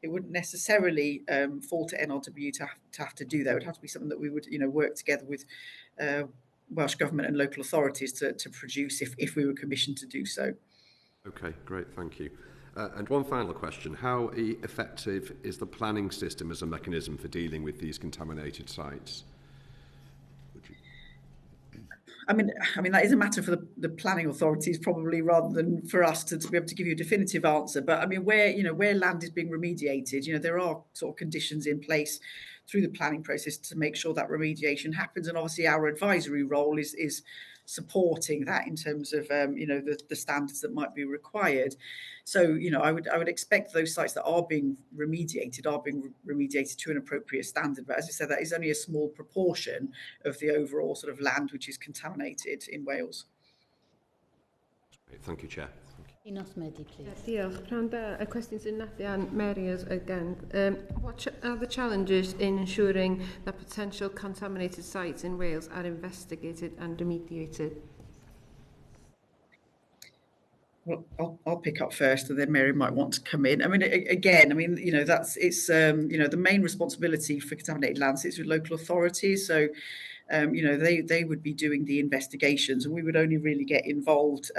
it wouldn't necessarily fall to NRW to have to do that. It would have to be something that we would work together with Welsh Government and local authorities to produce if we were commissioned to do so. Okay, great, thank you. And one final question. How effective is the planning system as a mechanism for dealing with these contaminated sites? I mean that is a matter for the planning authorities probably, rather than for us to be able to give you a definitive answer. But I mean, where land is being remediated, there are sort of conditions in place through the planning process to make sure that remediation happens. And obviously our advisory role is supporting that in terms of the standards that might be required. So I would expect those sites that are being remediated to an appropriate standard. But as I said, that is only a small proportion of the overall sort of land which is contaminated in Wales. Great. Thank you, Chair. Inos Medi, please. Diolch. Rhan y cwestiwn sy'n Nadia and Mary again. What are the challenges in ensuring that potential contaminated sites in Wales are investigated and remediated? Well, I'll pick up first, and then Mary might want to come in. I mean, again, the main responsibility for contaminated land sits with local authorities. So, they would be doing the investigations, and we would only really get involved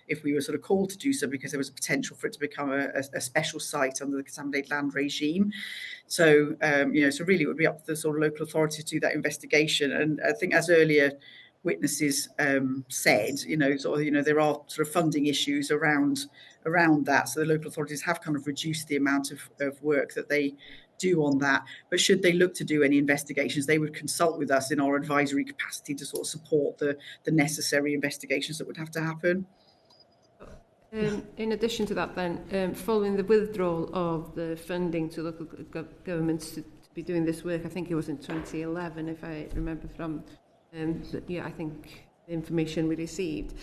if we were sort of called to do so, because there was a potential for it to become a special site under the contaminated land regime. So, so really it would be up to the sort of local authorities to do that investigation. And I think, as earlier witnesses said, there are sort of funding issues around that. So the local authorities have kind of reduced the amount of work that they do on that. But should they look to do any investigations, they would consult with us in our advisory capacity to sort of support the necessary investigations that would have to happen. In addition to that then, following the withdrawal of the funding to local governments to be doing this work, I think it was in 2011, if I remember from I think the information we received.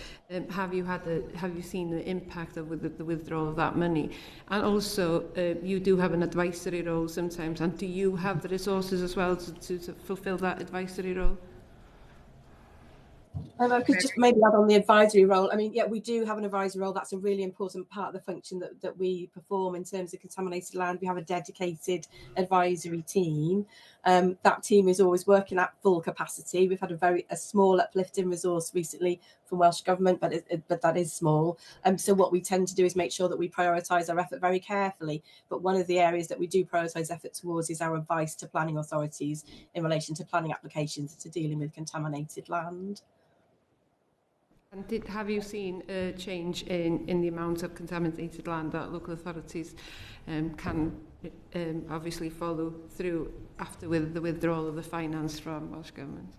Have you seen the impact of the withdrawal of that money? And also, you do have an advisory role sometimes, and do you have the resources as well to fulfil that advisory role? I could just maybe add on the advisory role. I mean, yeah, we do have an advisory role. That's a really important part of the function that we perform in terms of contaminated land. We have a dedicated advisory team. That team is always working at full capacity. We've had a small uplift in resource recently from Welsh Government, but that is small. So what we tend to do is make sure that we prioritise our effort very carefully. But one of the areas that we do prioritise effort towards is our advice to planning authorities in relation to planning applications to dealing with contaminated land. And have you seen a change in the amount of contaminated land that local authorities can obviously follow through after with the withdrawal of the finance from Welsh Government?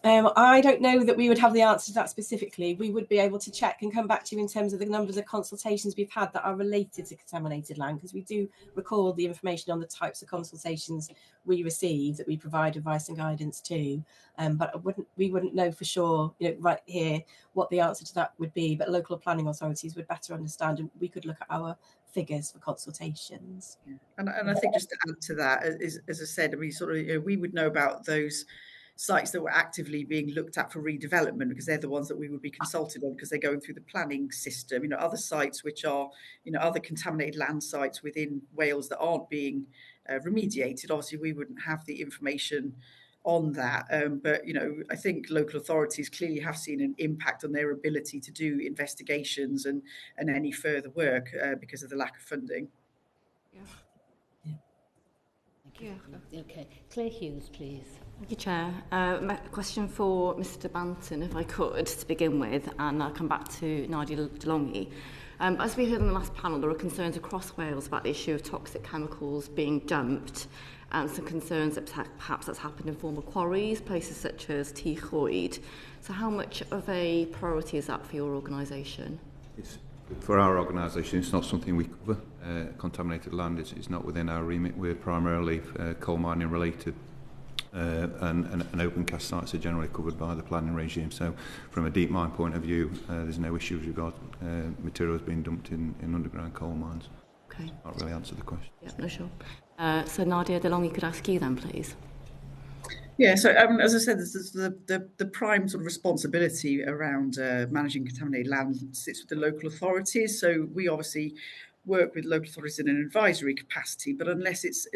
I don't know that we would have the answer to that specifically. We would be able to check and come back to you in terms of the numbers of consultations we've had that are related to contaminated land, because we do record the information on the types of consultations we receive that we provide advice and guidance to. But we wouldn't know for sure, right here, what the answer to that would be. But local planning authorities would better understand, and we could look at our figures for consultations. Yeah. And I think just to add to that, as I said, I mean, we would know about those sites that were actively being looked at for redevelopment, because they're the ones that we would be consulted on, because they're going through the planning system. Other sites which are, other contaminated land sites within Wales that aren't being remediated, obviously we wouldn't have the information on that. But, I think local authorities clearly have seen an impact on their ability to do investigations and any further work because of the lack of funding. Yeah. Thank you. Yeah. Okay. Claire Hughes, please. Thank you, Chair. My question for Mr Banton, if I could, to begin with, and I'll come back to Nadia Longhi. As we heard in the last panel, there are concerns across Wales about the issue of toxic chemicals being dumped, and some concerns that perhaps that's happened in former quarries, places such as Therkelsen. So how much of a priority is that for your organisation? For our organisation, it's not something we cover. Contaminated land is not within our remit. We're primarily coal mining related. And open cast sites are generally covered by the planning regime. So from a deep mine point of view, there's no issue with regard to materials being dumped in underground coal mines. Okay. Not really answer the question. Yeah, no, sure. So Nadia Longhi, could I ask you then, please? Yeah, so as I said, this is the prime sort of responsibility around managing contaminated land sits with the local authorities. So we obviously work with local authorities in an advisory capacity, but unless it's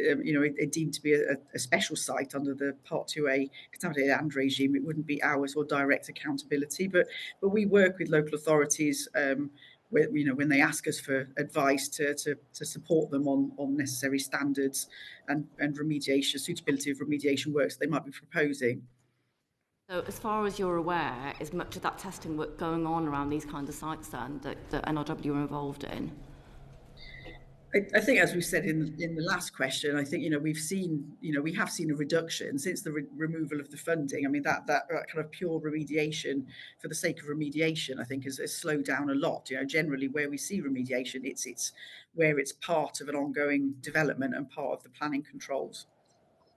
deemed to be a special site under the Part 2A contaminated land regime, it wouldn't be ours or direct accountability. But we work with local authorities when they ask us for advice to support them on necessary standards and remediation, suitability of remediation works they might be proposing. So as far as you're aware, is much of that testing work going on around these kinds of sites then that NRW are involved in? I think, as we said in the last question, I think we have seen a reduction since the removal of the funding. I mean that kind of pure remediation for the sake of remediation, I think, has slowed down a lot. Generally where we see remediation, it's where it's part of an ongoing development and part of the planning controls.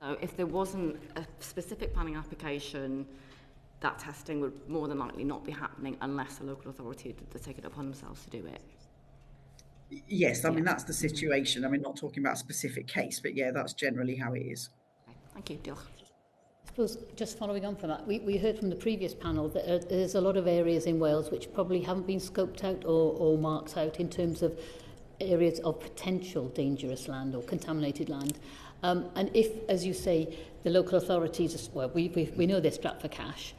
So if there wasn't a specific planning application, that testing would more than likely not be happening unless a local authority had taken it upon themselves to do it. Yes, I mean, that's the situation. I mean, not talking about a specific case, but yeah, that's generally how it is. Okay, thank you, Diolch. I suppose just following on from that, we heard from the previous panel that there's a lot of areas in Wales which probably haven't been scoped out or marked out in terms of areas of potential dangerous land or contaminated land. And if, as you say, the local authorities, well, we know they're strapped for cash,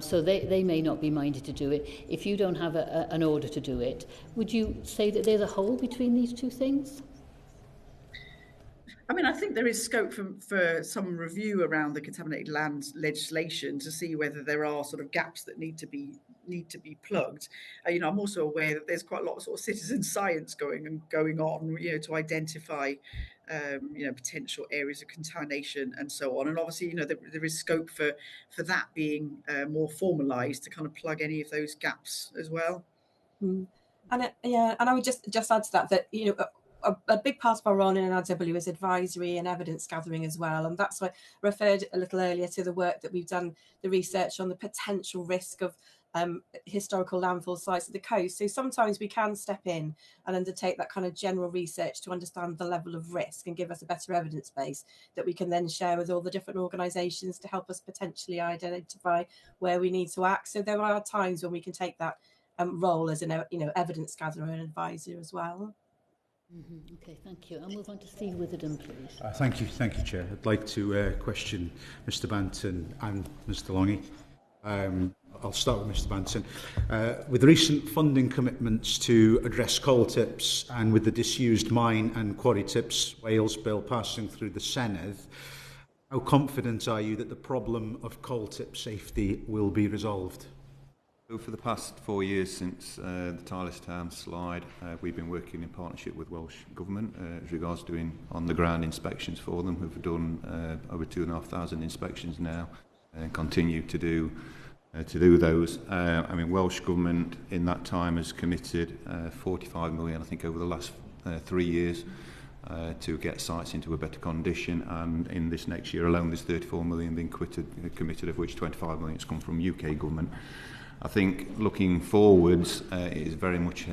so they may not be minded to do it. If you don't have an order to do it, would you say that there's a hole between these two things? I mean, I think there is scope for some review around the contaminated land legislation to see whether there are sort of gaps that need to be plugged. I'm also aware that there's quite a lot of sort of citizen science going on, to identify, potential areas of contamination and so on. And obviously, there is scope for that being more formalised to kind of plug any of those gaps as well. And I would just add to that a big part of our role in NRW is advisory and evidence gathering as well. And that's why I referred a little earlier to the work that we've done, the research on the potential risk of historical landfill sites at the coast. So sometimes we can step in and undertake that kind of general research to understand the level of risk and give us a better evidence base that we can then share with all the different organisations to help us potentially identify where we need to act. So there are times when we can take that role as an evidence gatherer and advisor as well. Okay, thank you. I'll move on to Steve Witherden, please. Thank you, Chair. I'd like to question Mr Banton and Mr Longhi. I'll start with Mr Banton. With recent funding commitments to address coal tips and with the Disused Mine and Quarry Tips Wales Bill passing through the Senedd, how confident are you that the problem of coal tip safety will be resolved? So for the past 4 years since the Tylers Town slide, we've been working in partnership with Welsh Government as regards doing on-the-ground inspections for them. We've done over 2,500 inspections now and continue to do those. Welsh Government in that time has committed 45 million, I think, over the last 3 years to get sites into a better condition, and in this next year alone there's 34 million being committed, of which 25 million has come from UK Government. I think looking forwards, it is very much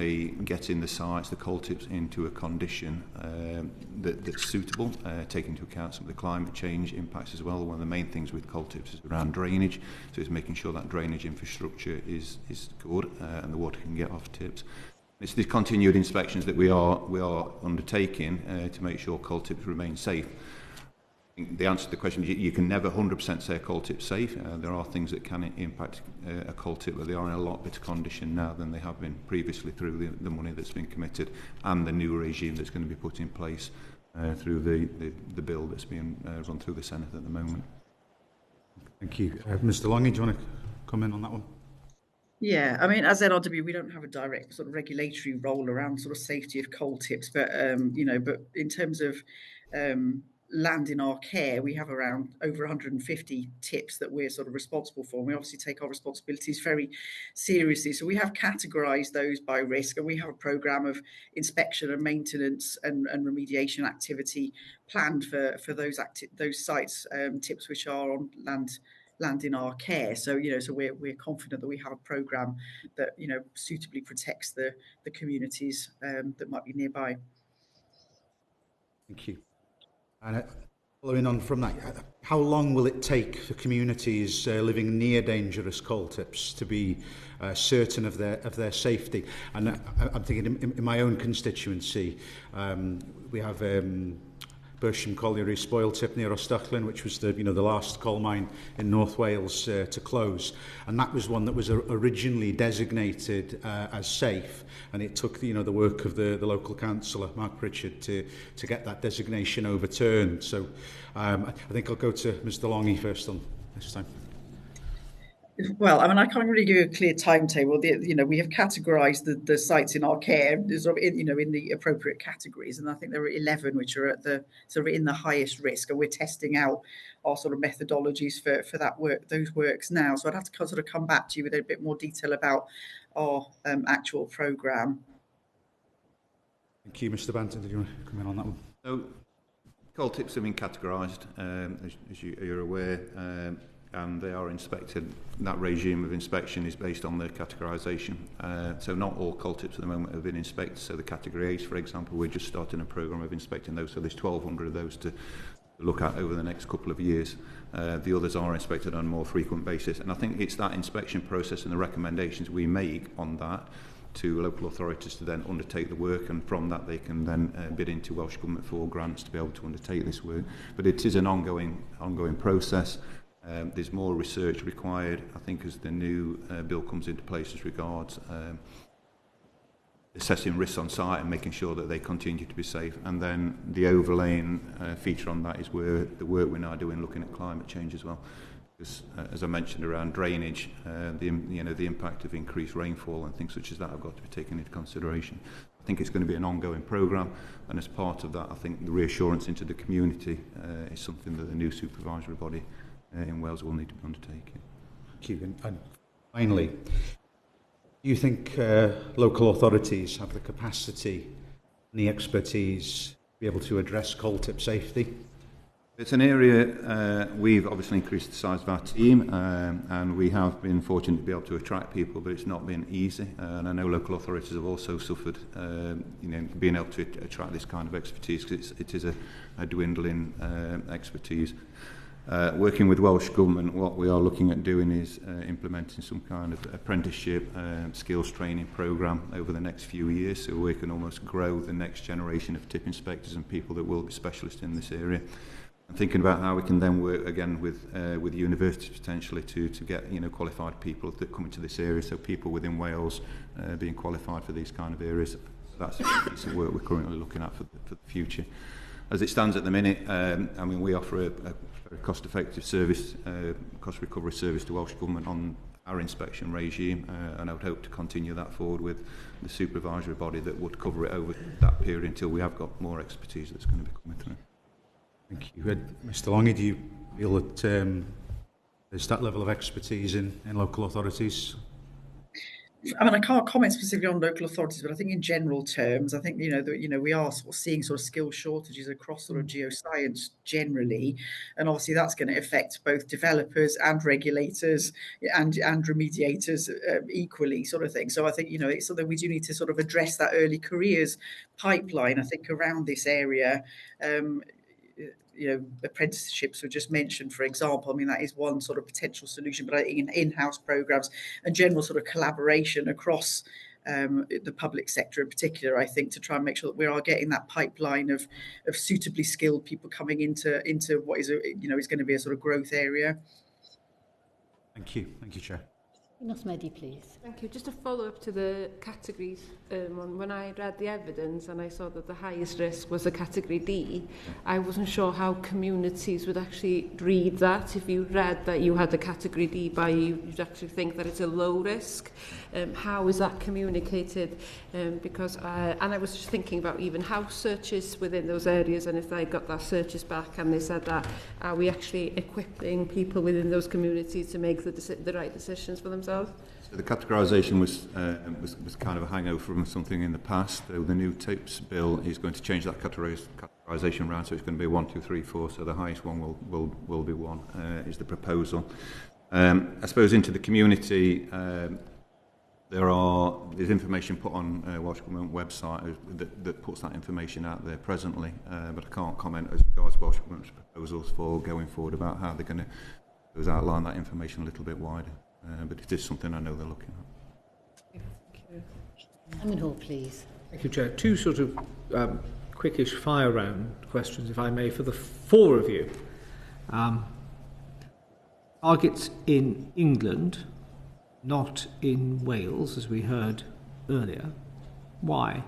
getting the sites, the coal tips, into a condition that's suitable, taking into account some of the climate change impacts as well. One of the main things with coal tips is around drainage, so it's making sure that drainage infrastructure is good and the water can get off tips. It's the continued inspections that we are undertaking to make sure coal tips remain safe. The answer to the question is you can never 100% say a coal tip's safe. There are things that can impact a coal tip, but they are in a lot better condition now than they have been previously through the money that's been committed and the new regime that's going to be put in place through the bill that's being run through the Senedd at the moment. Thank you. Mr. Longhi, do you want to comment on that one? Yeah, I mean, as NRW, we don't have a direct sort of regulatory role around sort of safety of coal tips, but but in terms of land in our care, we have around over 150 tips that we're sort of responsible for. And we obviously take our responsibilities very seriously. So we have categorised those by risk, and we have a programme of inspection and maintenance and remediation activity planned for those sites, tips which are on land in our care. So so we're confident that we have a programme that suitably protects the communities that might be nearby. Thank you. And following on from that, how long will it take for communities living near dangerous coal tips to be certain of their safety? And I'm thinking in my own constituency, we have Bersham Colliery spoil tip near Ostachlin, which was the last coal mine in North Wales to close, and that was one that was originally designated as safe, and it took the work of the local councillor Mark Pritchard to get that designation overturned. So I think I'll go to Mr. Longhi first on this time. Well, I mean, I can't really give you a clear timetable. We have categorised the sites in our care, sort of in the appropriate categories, and I think there are 11 which are at the sort of in the highest risk, and we're testing out our sort of methodologies for that work, those works now. So I'd have to sort of come back to you with a bit more detail about our actual programme. Thank you, Mr. Banton. Did you want to comment on that one? So, coal tips have been categorised, as you're aware. And they are inspected. That regime of inspection is based on the categorisation. So not all coal tips at the moment have been inspected. So the category A's, for example, we're just starting a programme of inspecting those. So there's 1,200 of those to look at over the next couple of years. The others are inspected on a more frequent basis. And I think it's that inspection process and the recommendations we make on that to local authorities to then undertake the work, and from that they can then bid into Welsh Government for grants to be able to undertake this work. But it is an ongoing process. There's more research required, I think, as the new bill comes into place as regards assessing risks on site and making sure that they continue to be safe. And then the overlaying feature on that is where the work we're now doing looking at climate change as well. Because, as I mentioned, around drainage, the impact of increased rainfall and things such as that have got to be taken into consideration. I think it's going to be an ongoing programme, and as part of that, I think the reassurance into the community is something that the new supervisory body in Wales will need to be undertaken. Thank you. And finally, do you think local authorities have the capacity and the expertise to be able to address coal tip safety? It's an area we've obviously increased the size of our team, and we have been fortunate to be able to attract people, but it's not been easy. And I know local authorities have also suffered, being able to attract this kind of expertise, because it is a dwindling expertise. Working with Welsh Government, what we are looking at doing is implementing some kind of apprenticeship skills training programme over the next few years, so we can almost grow the next generation of tip inspectors and people that will be specialists in this area. I'm thinking about how we can then work again with universities potentially to get qualified people that come into this area, so people within Wales being qualified for these kind of areas. That's a piece of work we're currently looking at for the future. As it stands at the minute, we offer a very cost-effective service, cost recovery service to Welsh Government on our inspection regime, and I would hope to continue that forward with the supervisory body that would cover it over that period until we have got more expertise that's going to be coming through. Thank you. Mr. Longhi, do you feel that there's that level of expertise in local authorities? I mean, I can't comment specifically on local authorities, but I think in general terms, I think we are sort of seeing sort of skill shortages across sort of geoscience generally, and obviously that's going to affect both developers and regulators and remediators equally, sort of thing. So I think it's something we do need to sort of address that early careers pipeline. I think around this area. Apprenticeships were just mentioned, for example. I mean, that is one sort of potential solution, but I think in-house programs and general sort of collaboration across the public sector in particular, I think, to try and make sure that we are getting that pipeline of suitably skilled people coming into what is is going to be a sort of growth area. Thank you, Chair. Nadia, please. Thank you. Just a follow-up to the categories. When I read the evidence and I saw that the highest risk was a category D, I wasn't sure how communities would actually read that. If you read that you had a category D by you'd actually think that it's a low risk. How is that communicated? Because and I was just thinking about even house searches within those areas, and if they got their searches back and they said that, are we actually equipping people within those communities to make the right decisions for themselves? So the categorisation was kind of a hangover from something in the past. The new TIPS bill is going to change that categorisation round, so it's going to be 1, 2, 3, 4. So the highest one will be 1 is the proposal. I suppose into the community, there's information put on Welsh Government website that puts that information out there presently, but I can't comment as regards Welsh Government's proposals for going forward about how they're going to outline that information a little bit wider. But it is something I know they're looking at. Thank you. Simon Hall, please. Thank you, Chair. 2 sort of quickish fire round questions, if I may, for the 4 of you. Targets in England, not in Wales, as we heard earlier. Why?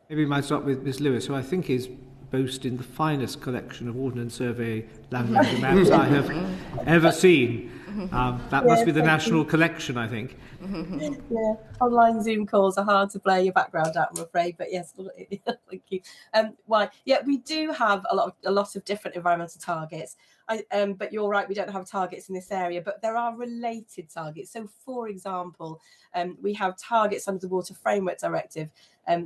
Maybe we might start with Ms Lewis, who I think is boasting the finest collection of Ordnance Survey land boundary maps I have ever seen. That must be the national collection, I think. Yeah, online Zoom calls are hard to blur your background out, I'm afraid, but yes, thank you. Why? Yeah, we do have a lot of different environmental targets. But you're right, we don't have targets in this area, but there are related targets. So, for example, we have targets under the Water Framework Directive,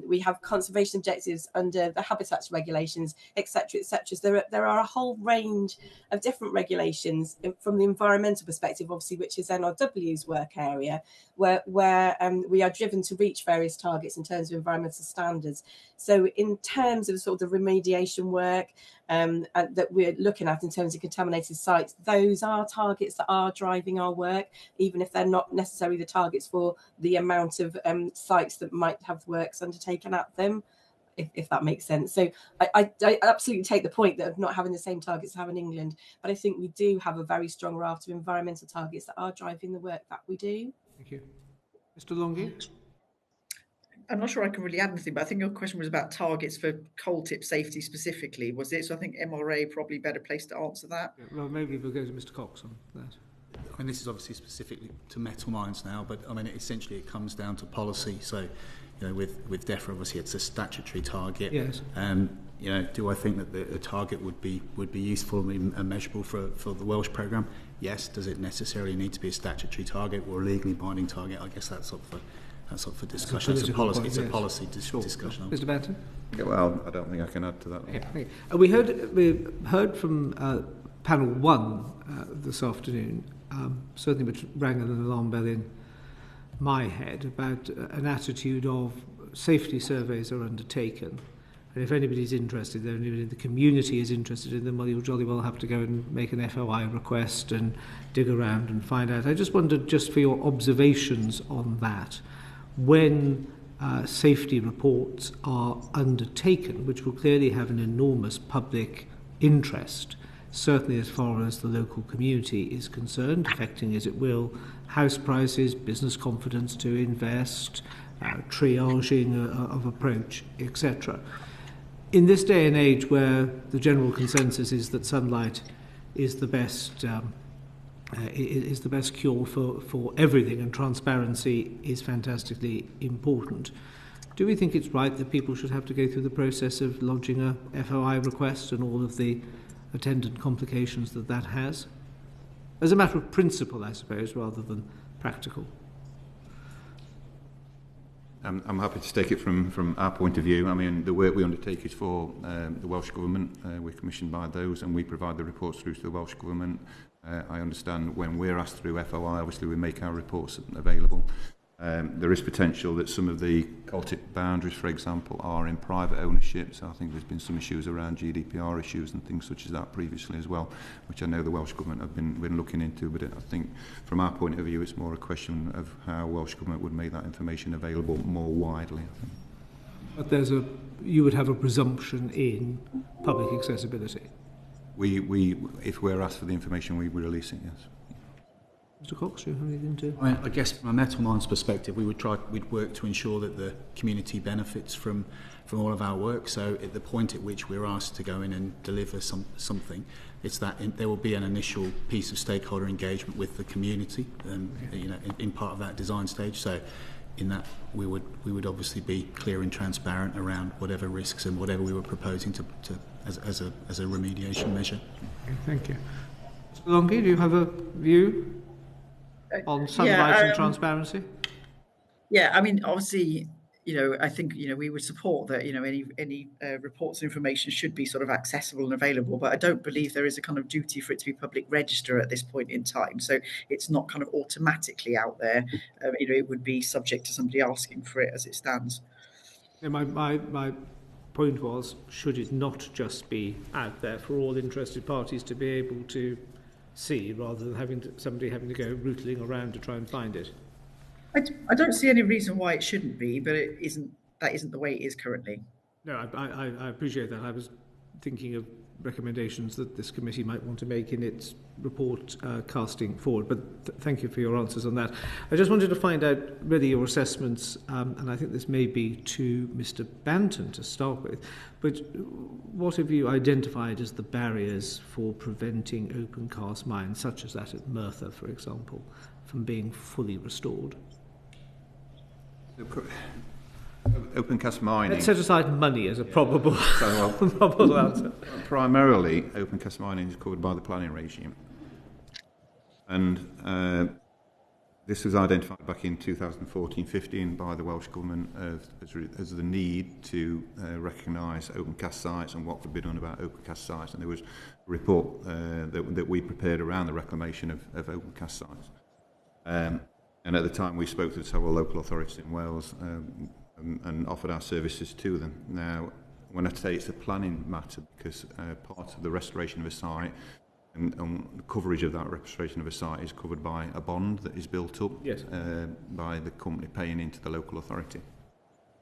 we have conservation objectives under the Habitats regulations, etc., etc. So there are a whole range of different regulations from the environmental perspective, obviously, which is NRW's work area, where we are driven to reach various targets in terms of environmental standards. So in terms of sort of the remediation work that we're looking at in terms of contaminated sites, those are targets that are driving our work, even if they're not necessarily the targets for the amount of sites that might have works undertaken at them, if that makes sense. So I absolutely take the point that of not having the same targets as have in England, but I think we do have a very strong raft of environmental targets that are driving the work that we do. Thank you. Mr. Longhi? I'm not sure I can really add anything, but I think your question was about targets for coal tip safety specifically, was it? So I think MRA probably better place to answer that. Yeah, well, maybe we'll go to Mr. Cox on that. I mean, this is obviously specifically to metal mines now, but I mean, essentially it comes down to policy. So, you know, with DEFRA, obviously it's a statutory target. Yes. You know, do I think that the target would be useful and measurable for the Welsh programme? Yes. Does it necessarily need to be a statutory target or a legally binding target? I guess that's up for discussion. It's a policy discussion. Mr. Banton? Yeah, well, I don't think I can add to that. Okay. We heard from panel 1 this afternoon, certainly which rang an alarm bell in my head, about an attitude of safety surveys are undertaken. And if anybody's interested, then anybody in the community is interested in them, well, you'll jolly well have to go and make an FOI request and dig around and find out. I just wondered, just for your observations on that, when safety reports are undertaken, which will clearly have an enormous public interest, certainly as far as the local community is concerned, affecting, as it will, house prices, business confidence to invest, triaging of approach, etc. In this day and age where the general consensus is that sunlight is the best cure for everything, and transparency is fantastically important, do we think it's right that people should have to go through the process of lodging a FOI request and all of the attendant complications that has? As a matter of principle, I suppose, rather than practical. I'm happy to take it from our point of view. I mean, the work we undertake is for the Welsh Government. We're commissioned by those, and we provide the reports through to the Welsh Government. I understand when we're asked through FOI, obviously we make our reports available. There is potential that some of the coal tip boundaries, for example, are in private ownership. So I think there's been some issues around GDPR issues and things such as that previously as well, which I know the Welsh Government have been looking into. But I think from our point of view, it's more a question of how Welsh Government would make that information available more widely, I think. But you would have a presumption in public accessibility? If we're asked for the information, we release it, yes. Mr. Cox, do you have anything to... I guess from a metal mines perspective, we'd work to ensure that the community benefits from all of our work. So at the point at which we're asked to go in and deliver something, it's that there will be an initial piece of stakeholder engagement with the community, in part of that design stage. So in that, we would obviously be clear and transparent around whatever risks and whatever we were proposing as a remediation measure. Okay, thank you. Mr. Longhi, do you have a view on sunlight and transparency? Yeah, I mean, obviously, I think, we would support that, any reports and information should be sort of accessible and available, but I don't believe there is a kind of duty for it to be public register at this point in time. So it's not kind of automatically out there. It would be subject to somebody asking for it as it stands. Yeah, my point was, should it not just be out there for all interested parties to be able to see, rather than somebody having to go rootling around to try and find it? I don't see any reason why it shouldn't be, but that isn't the way it is currently. No, I appreciate that. I was thinking of recommendations that this committee might want to make in its report casting forward, but thank you for your answers on that. I just wanted to find out really your assessments, and I think this may be to Mr. Banton to start with, but what have you identified as the barriers for preventing open cast mines, such as that at Merthyr, for example, from being fully restored? Open cast mining. Let's set aside money as a probable, probable answer. Primarily, open cast mining is covered by the planning regime. And this was identified back in 2014-15 by the Welsh Government as the need to recognise open cast sites and what could be done about open cast sites. And there was a report that we prepared around the reclamation of open cast sites. And at the time we spoke to several local authorities in Wales and offered our services to them. Now, when I say it's a planning matter, because part of the restoration of a site and the coverage of that restoration of a site is covered by a bond that is built up by the company paying into the local authority.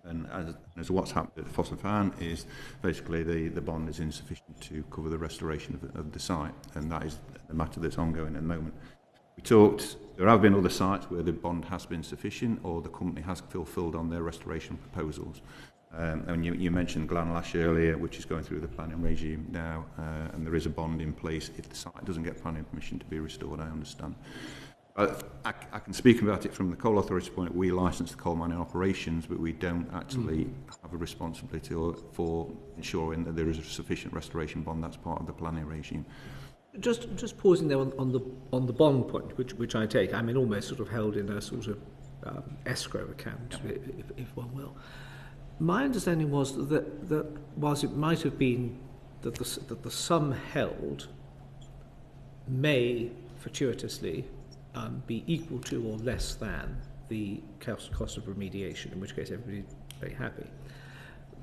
And as what's happened at Foss and Fan is basically the bond is insufficient to cover the restoration of the site, and that is the matter that's ongoing at the moment. We talked, there have been other sites where the bond has been sufficient or the company has fulfilled on their restoration proposals. And you mentioned Glanlash earlier, which is going through the planning regime now, and there is a bond in place if the site doesn't get planning permission to be restored, I understand. I can speak about it from the coal authority point. We license the coal mining operations, but we don't actually have a responsibility for ensuring that there is a sufficient restoration bond. That's part of the planning regime. Just pausing there on the bond point, which I take, I mean, almost sort of held in a sort of escrow account, if one will. My understanding was that whilst it might have been that the sum held may fortuitously be equal to or less than the cost of remediation, in which case everybody's very happy.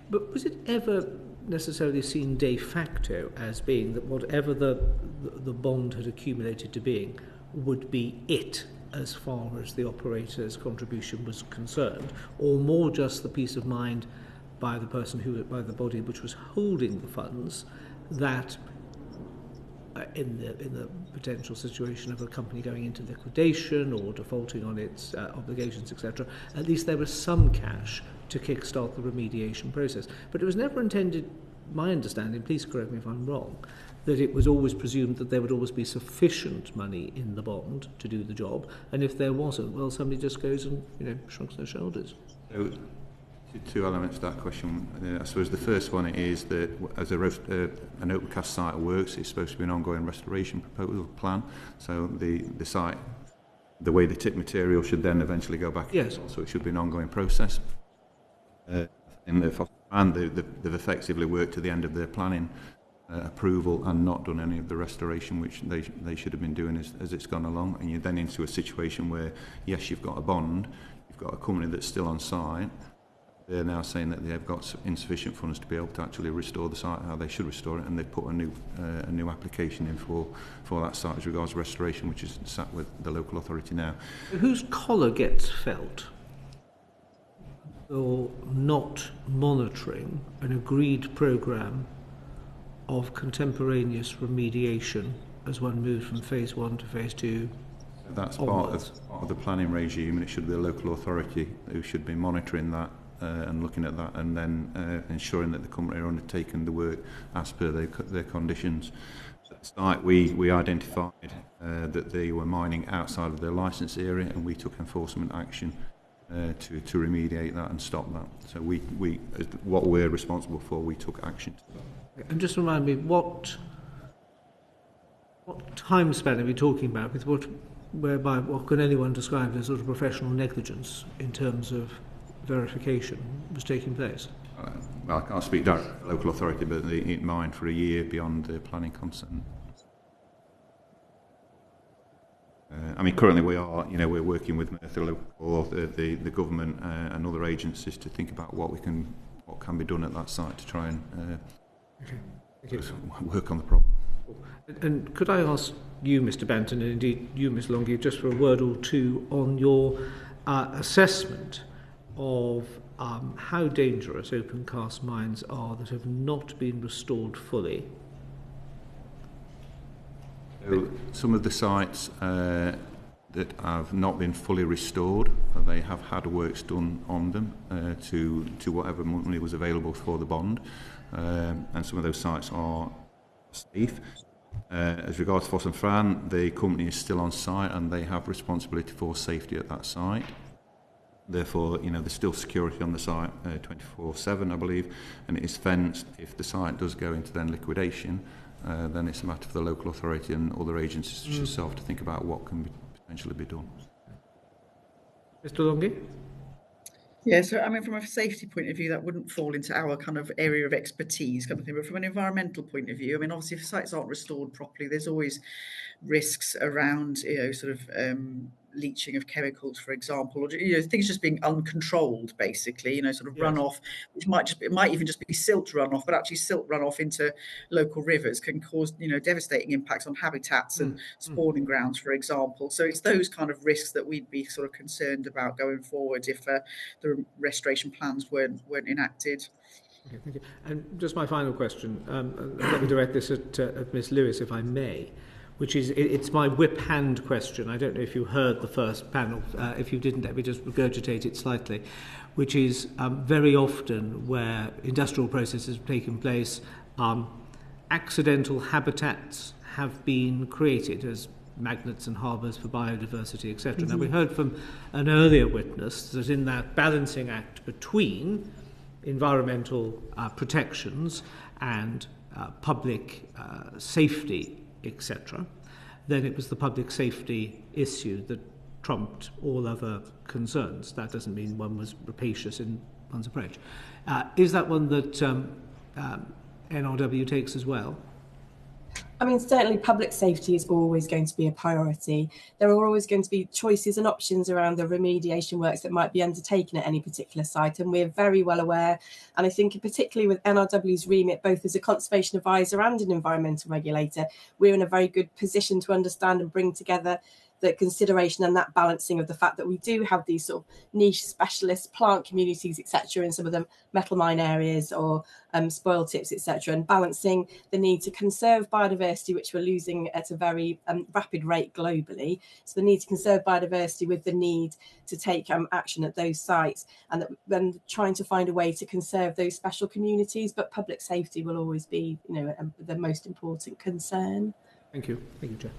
But was it ever necessarily seen de facto as being that whatever the bond had accumulated to being would be it as far as the operator's contribution was concerned, or more just the peace of mind by the by the body which was holding the funds, that in the potential situation of a company going into liquidation or defaulting on its obligations, etc., at least there was some cash to kickstart the remediation process. But it was never intended, my understanding, please correct me if I'm wrong, that it was always presumed that there would always be sufficient money in the bond to do the job, and if there wasn't, well, somebody just goes and shrugs their shoulders. So, two elements to that question. I suppose the first one is that as an open cast site works, it's supposed to be an ongoing restoration proposal plan. So the site, the way they tip material should then eventually go back. Yes. So it should be an ongoing process. In the and they've effectively worked to the end of their planning approval and not done any of the restoration which they should have been doing as it's gone along. And you're then into a situation where, yes, you've got a bond, you've got a company that's still on site. They're now saying that they've got insufficient funds to be able to actually restore the site how they should restore it, and they've put a new application in for that site as regards restoration, which is sat with the local authority now. Whose collar gets felt for not monitoring an agreed programme of contemporaneous remediation as one moves from phase 1 to phase 2 That's part of the planning regime, and it should be the local authority who should be monitoring that and looking at that, and then ensuring that the company are undertaking the work as per their conditions. At the site, we identified that they were mining outside of their licence area, and we took enforcement action to remediate that and stop that. So what we're responsible for, we took action. And just remind me, what time span are we talking about? With what can anyone describe as sort of professional negligence in terms of verification was taking place? Well, I can't speak directly for the local authority, but it mined for a year beyond the planning consent. I mean, currently we're working with the government and other agencies to think about what can be done at that site to try and work on the problem. And could I ask you, Mr. Banton, and indeed you, Ms. Longhi, just for a word or two on your assessment of how dangerous open cast mines are that have not been restored fully? So some of the sites that have not been fully restored, they have had works done on them to whatever money was available for the bond, and some of those sites are safe. As regards Foss and Fran, the company is still on site and they have responsibility for safety at that site. Therefore, there's still security on the site 24/7, I believe, and it is fenced. If the site does go into then liquidation, then it's a matter for the local authority and other agencies such as yourself to think about what can potentially be done. Mr. Longhi? Yeah, so I mean, from a safety point of view, that wouldn't fall into our kind of area of expertise kind of thing. But from an environmental point of view, I mean, obviously, if sites aren't restored properly, there's always risks around, sort of leaching of chemicals, for example, or things just being uncontrolled, basically. Sort of runoff, which might even just be silt runoff, but actually silt runoff into local rivers can cause devastating impacts on habitats and spawning grounds, for example. So it's those kind of risks that we'd be sort of concerned about going forward if the restoration plans weren't enacted. Okay, thank you. And just my final question, let me direct this at Ms. Lewis, if I may, which is, it's my whip hand question. I don't know if you heard the first panel. If you didn't, let me just regurgitate it slightly, which is very often where industrial processes have taken place, accidental habitats have been created as magnets and harbours for biodiversity, etc. Now, we heard from an earlier witness that in that balancing act between environmental protections and public safety, etc., then it was the public safety issue that trumped all other concerns. That doesn't mean one was rapacious in one's approach. Is that one that NRW takes as well? I mean, certainly public safety is always going to be a priority. There are always going to be choices and options around the remediation works that might be undertaken at any particular site, and we're very well aware. And I think particularly with NRW's remit, both as a conservation advisor and an environmental regulator, we're in a very good position to understand and bring together the consideration and that balancing of the fact that we do have these sort of niche specialist plant communities, etc., in some of the metal mine areas or spoil tips, etc., and balancing the need to conserve biodiversity, which we're losing at a very rapid rate globally. So the need to conserve biodiversity with the need to take action at those sites, and then trying to find a way to conserve those special communities. But public safety will always be, the most important concern. Thank you. Thank you, Chair.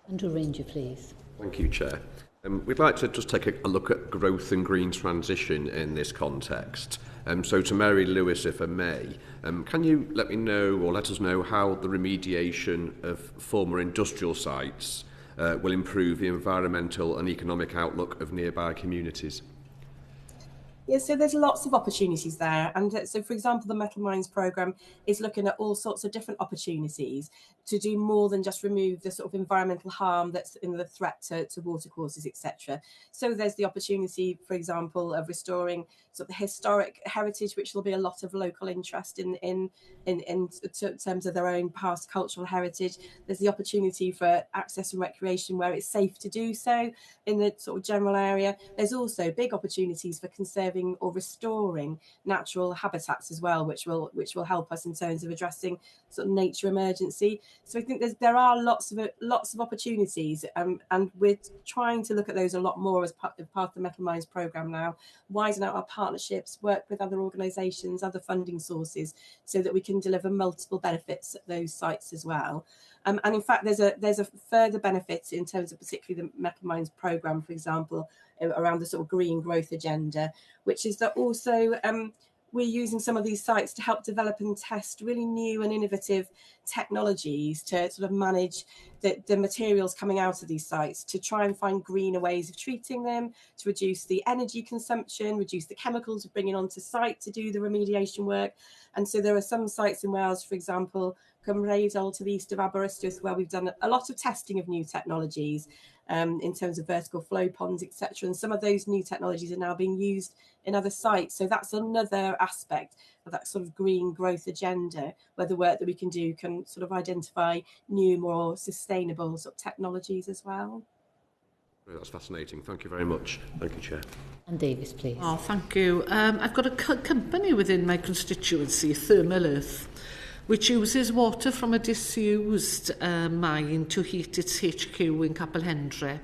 Andrew Ranger, please. Thank you, Chair. We'd like to just take a look at growth and green transition in this context. So to Mary Lewis, if I may, can you let me know or let us know how the remediation of former industrial sites will improve the environmental and economic outlook of nearby communities? Yeah, so there's lots of opportunities there. And so, for example, the Metal Mines programme is looking at all sorts of different opportunities to do more than just remove the sort of environmental harm that's in the threat to watercourses, etc. So there's the opportunity, for example, of restoring sort of the historic heritage, which will be a lot of local interest in terms of their own past cultural heritage. There's the opportunity for access and recreation where it's safe to do so in the sort of general area. There's also big opportunities for conserving conserving or restoring natural habitats as well, which will help us in terms of addressing sort of nature emergency. So I think there are lots of opportunities, and we're trying to look at those a lot more as part of the Metal Mines programme now, widen out our partnerships, work with other organisations, other funding sources, so that we can deliver multiple benefits at those sites as well. And in fact, there's a further benefit in terms of particularly the Metal Mines programme, for example, around the sort of green growth agenda, which is that also we're using some of these sites to help develop and test really new and innovative technologies to sort of manage the materials coming out of these sites, to try and find greener ways of treating them, to reduce the energy consumption, reduce the chemicals we're bringing onto site to do the remediation work. And so there are some sites in Wales, for example, Cymru to the east of Aberystwyth, where we've done a lot of testing of new technologies in terms of vertical flow ponds, etc. And some of those new technologies are now being used in other sites. So that's another aspect of that sort of green growth agenda, where the work that we can do can sort of identify new, more sustainable sort of technologies as well. That's fascinating. Thank you very much. Thank you, Chair. And Davis, please. Oh, thank you. I've got a company within my constituency, Thermal Earth, which uses water from a disused mine to heat its HQ in Capel Hendre.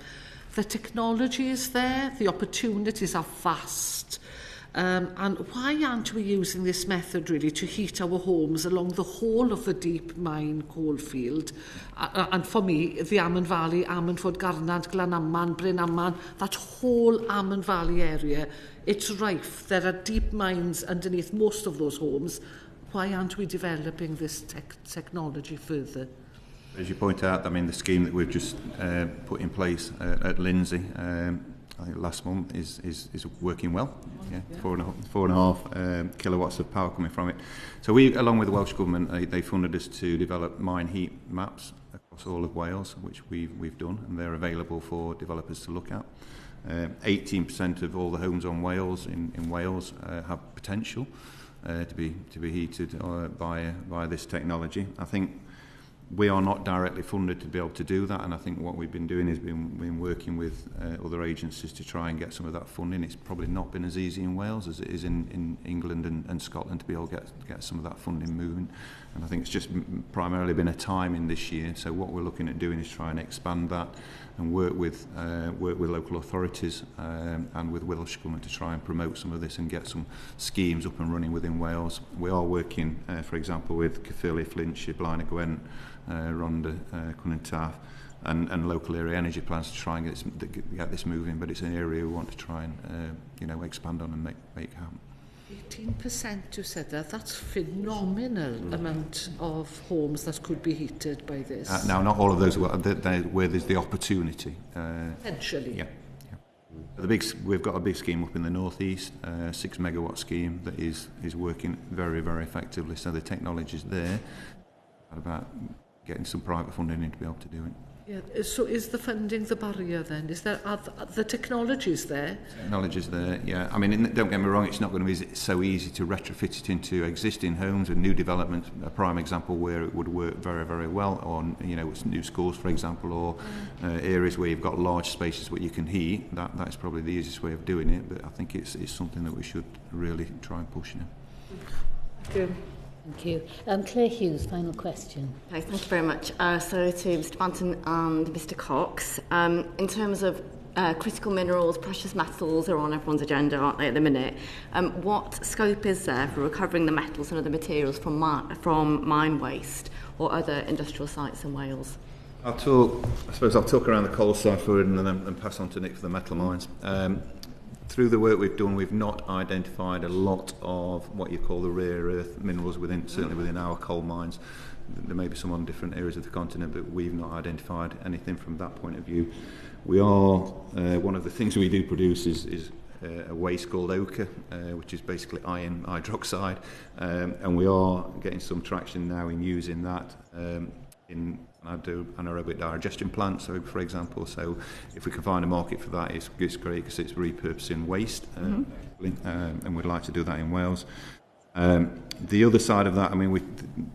The technology is there, the opportunities are vast. And why aren't we using this method really to heat our homes along the whole of the deep mine coalfield? And for me, the Amman Valley, Ammanford, Garnant, Glanamman, Bryn Amman, that whole Amman Valley area, it's rife. There are deep mines underneath most of those homes. Why aren't we developing this technology further? As you point out, I mean, the scheme that we've just put in place at Lindsay, I think last month, is working well. Yeah, 4.5 kilowatts of power coming from it. So we, along with the Welsh Government, they funded us to develop mine heat maps across all of Wales, which we've done, and they're available for developers to look at. 18% of all the homes on Wales in Wales have potential to be heated by this technology. I think we are not directly funded to be able to do that, and I think what we've been doing is been working with other agencies to try and get some of that funding. It's probably not been as easy in Wales as it is in England and Scotland to be able to get some of that funding moving, and I think it's just primarily been a timing this year. So what we're looking at doing is try and expand that and work with local authorities and with Welsh Government to try and promote some of this and get some schemes up and running within Wales. We are working, for example, with Caerphilly, Flintshire, Blaen y Gwent, Rhondda, Cwm Taff, and local area energy plans to try and get this moving. But it's an area we want to try and expand on and make happen. 18% you said that's phenomenal amount of homes that could be heated by this. Now, not all of those where there's the opportunity. Potentially. Yeah. We've got a big scheme up in the northeast, 6 megawatt scheme that is working very, very effectively. So the technology's there. About getting some private funding in to be able to do it. Yeah. So is the funding the barrier then? Is there the technologies there? Technology's there, yeah. I mean, don't get me wrong, it's not going to be so easy to retrofit it into existing homes and new developments. A prime example where it would work very, very well on, new schools, for example, or areas where you've got large spaces where you can heat. That's probably the easiest way of doing it, but I think it's something that we should really try and push now. Thank you. Thank you. Claire Hughes, final question. Okay, thank you very much. So to Mr Banton and Mr Cox, in terms of critical minerals, precious metals are on everyone's agenda, aren't they, at the minute? What scope is there for recovering the metals and other materials from mine waste or other industrial sites in Wales? I'll talk around the coal side for it and then pass on to Nick for the metal mines. Through the work we've done, we've not identified a lot of what you call the rare earth minerals certainly within our coal mines. There may be some on different areas of the continent, but we've not identified anything from that point of view. We are, one of the things we do produce is a waste called ochre, which is basically iron hydroxide, and we are getting some traction now in using that in anaerobic digestion plants, so for example. So if we can find a market for that, it's great because it's repurposing waste, and we'd like to do that in Wales. The other side of that, I mean,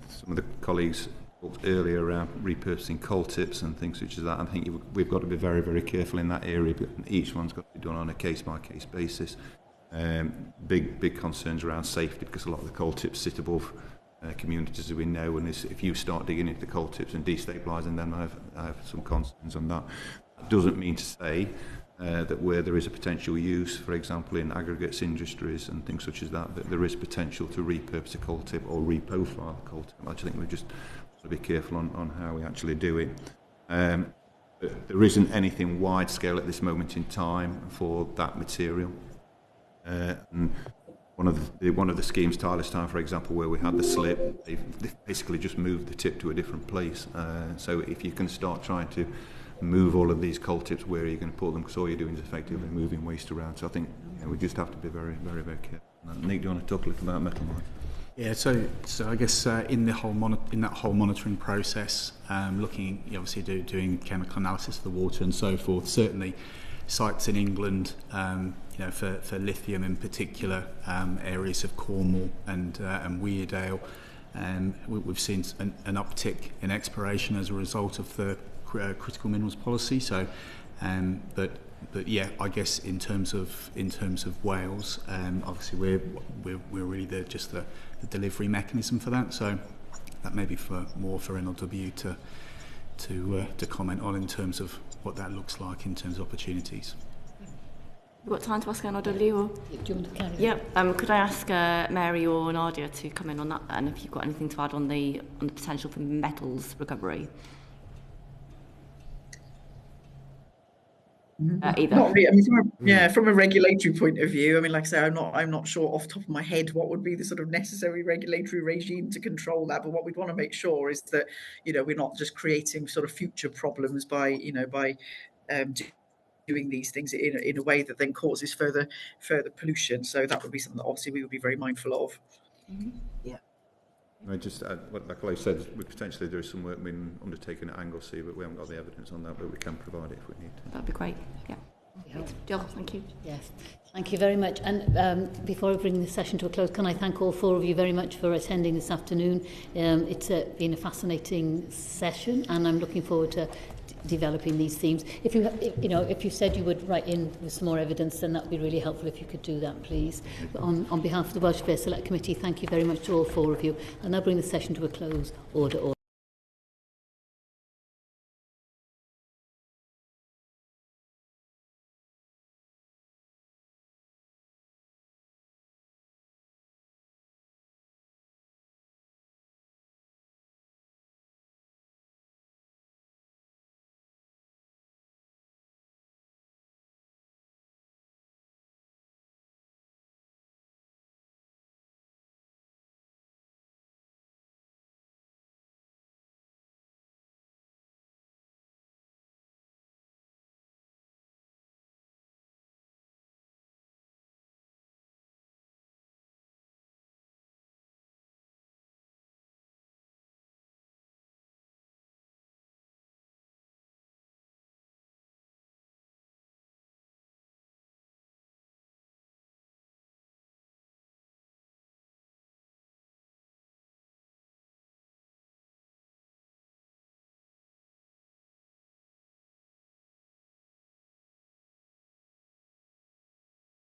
some of the colleagues talked earlier around repurposing coal tips and things such as that. I think we've got to be very, very careful in that area, but each one's got to be done on a case-by-case basis. Big concerns around safety, because a lot of the coal tips sit above communities, as we know, and if you start digging into the coal tips and destabilising them, I have some concerns on that. That doesn't mean to say that where there is a potential use, for example in aggregates industries and things such as that, that there is potential to repurpose a coal tip or reprofile a coal tip. I just think we've just got to be careful on how we actually do it. There isn't anything wide scale at this moment in time for that material. And one of the schemes, Tireless Time, for example, where we had the slip, they've basically just moved the tip to a different place. So if you can start trying to move all of these coal tips, where are you going to put them? Because all you're doing is effectively moving waste around. So I think we just have to be very, very, very careful. Nick, do you want to talk a little about metal mines? Yeah, so I guess in that whole monitoring process, looking obviously doing chemical analysis of the water and so forth. Certainly, sites in England, for lithium in particular, areas of Cornwall and Weardale, we've seen an uptick in exploration as a result of the critical minerals policy. So, but yeah, I guess in terms of Wales, obviously we're really just the delivery mechanism for that. So that may be more for NLW to comment on in terms of what that looks like in terms of opportunities. We've got time to ask NLW? Or? Do you want to carry on? Yeah. Could I ask Mary or Nadia to come in on that then, if you've got anything to add on the potential for metals recovery? Either. Not really. I mean, from a regulatory point of view, I mean, like I say, I'm not sure off the top of my head what would be the sort of necessary regulatory regime to control that. But what we'd want to make sure is that we're not just creating sort of future problems by doing these things in a way that then causes further pollution. So that would be something that obviously we would be very mindful of. Mm-hmm. Yeah. I just add, like I said, potentially there is some work being undertaken at Anglesey, but we haven't got the evidence on that, but we can provide it if we need to. That'd be great. Yeah. Jill, thank you. Yes, thank you very much. And before I bring this session to a close, can I thank all four of you very much for attending this afternoon. It's been a fascinating session, and I'm looking forward to developing these themes. If you said you would write in with some more evidence, then that would be really helpful if you could do that, please. But on behalf of the Welsh Affairs Select Committee, thank you very much to all four of you. And I'll bring the session to a close. Order.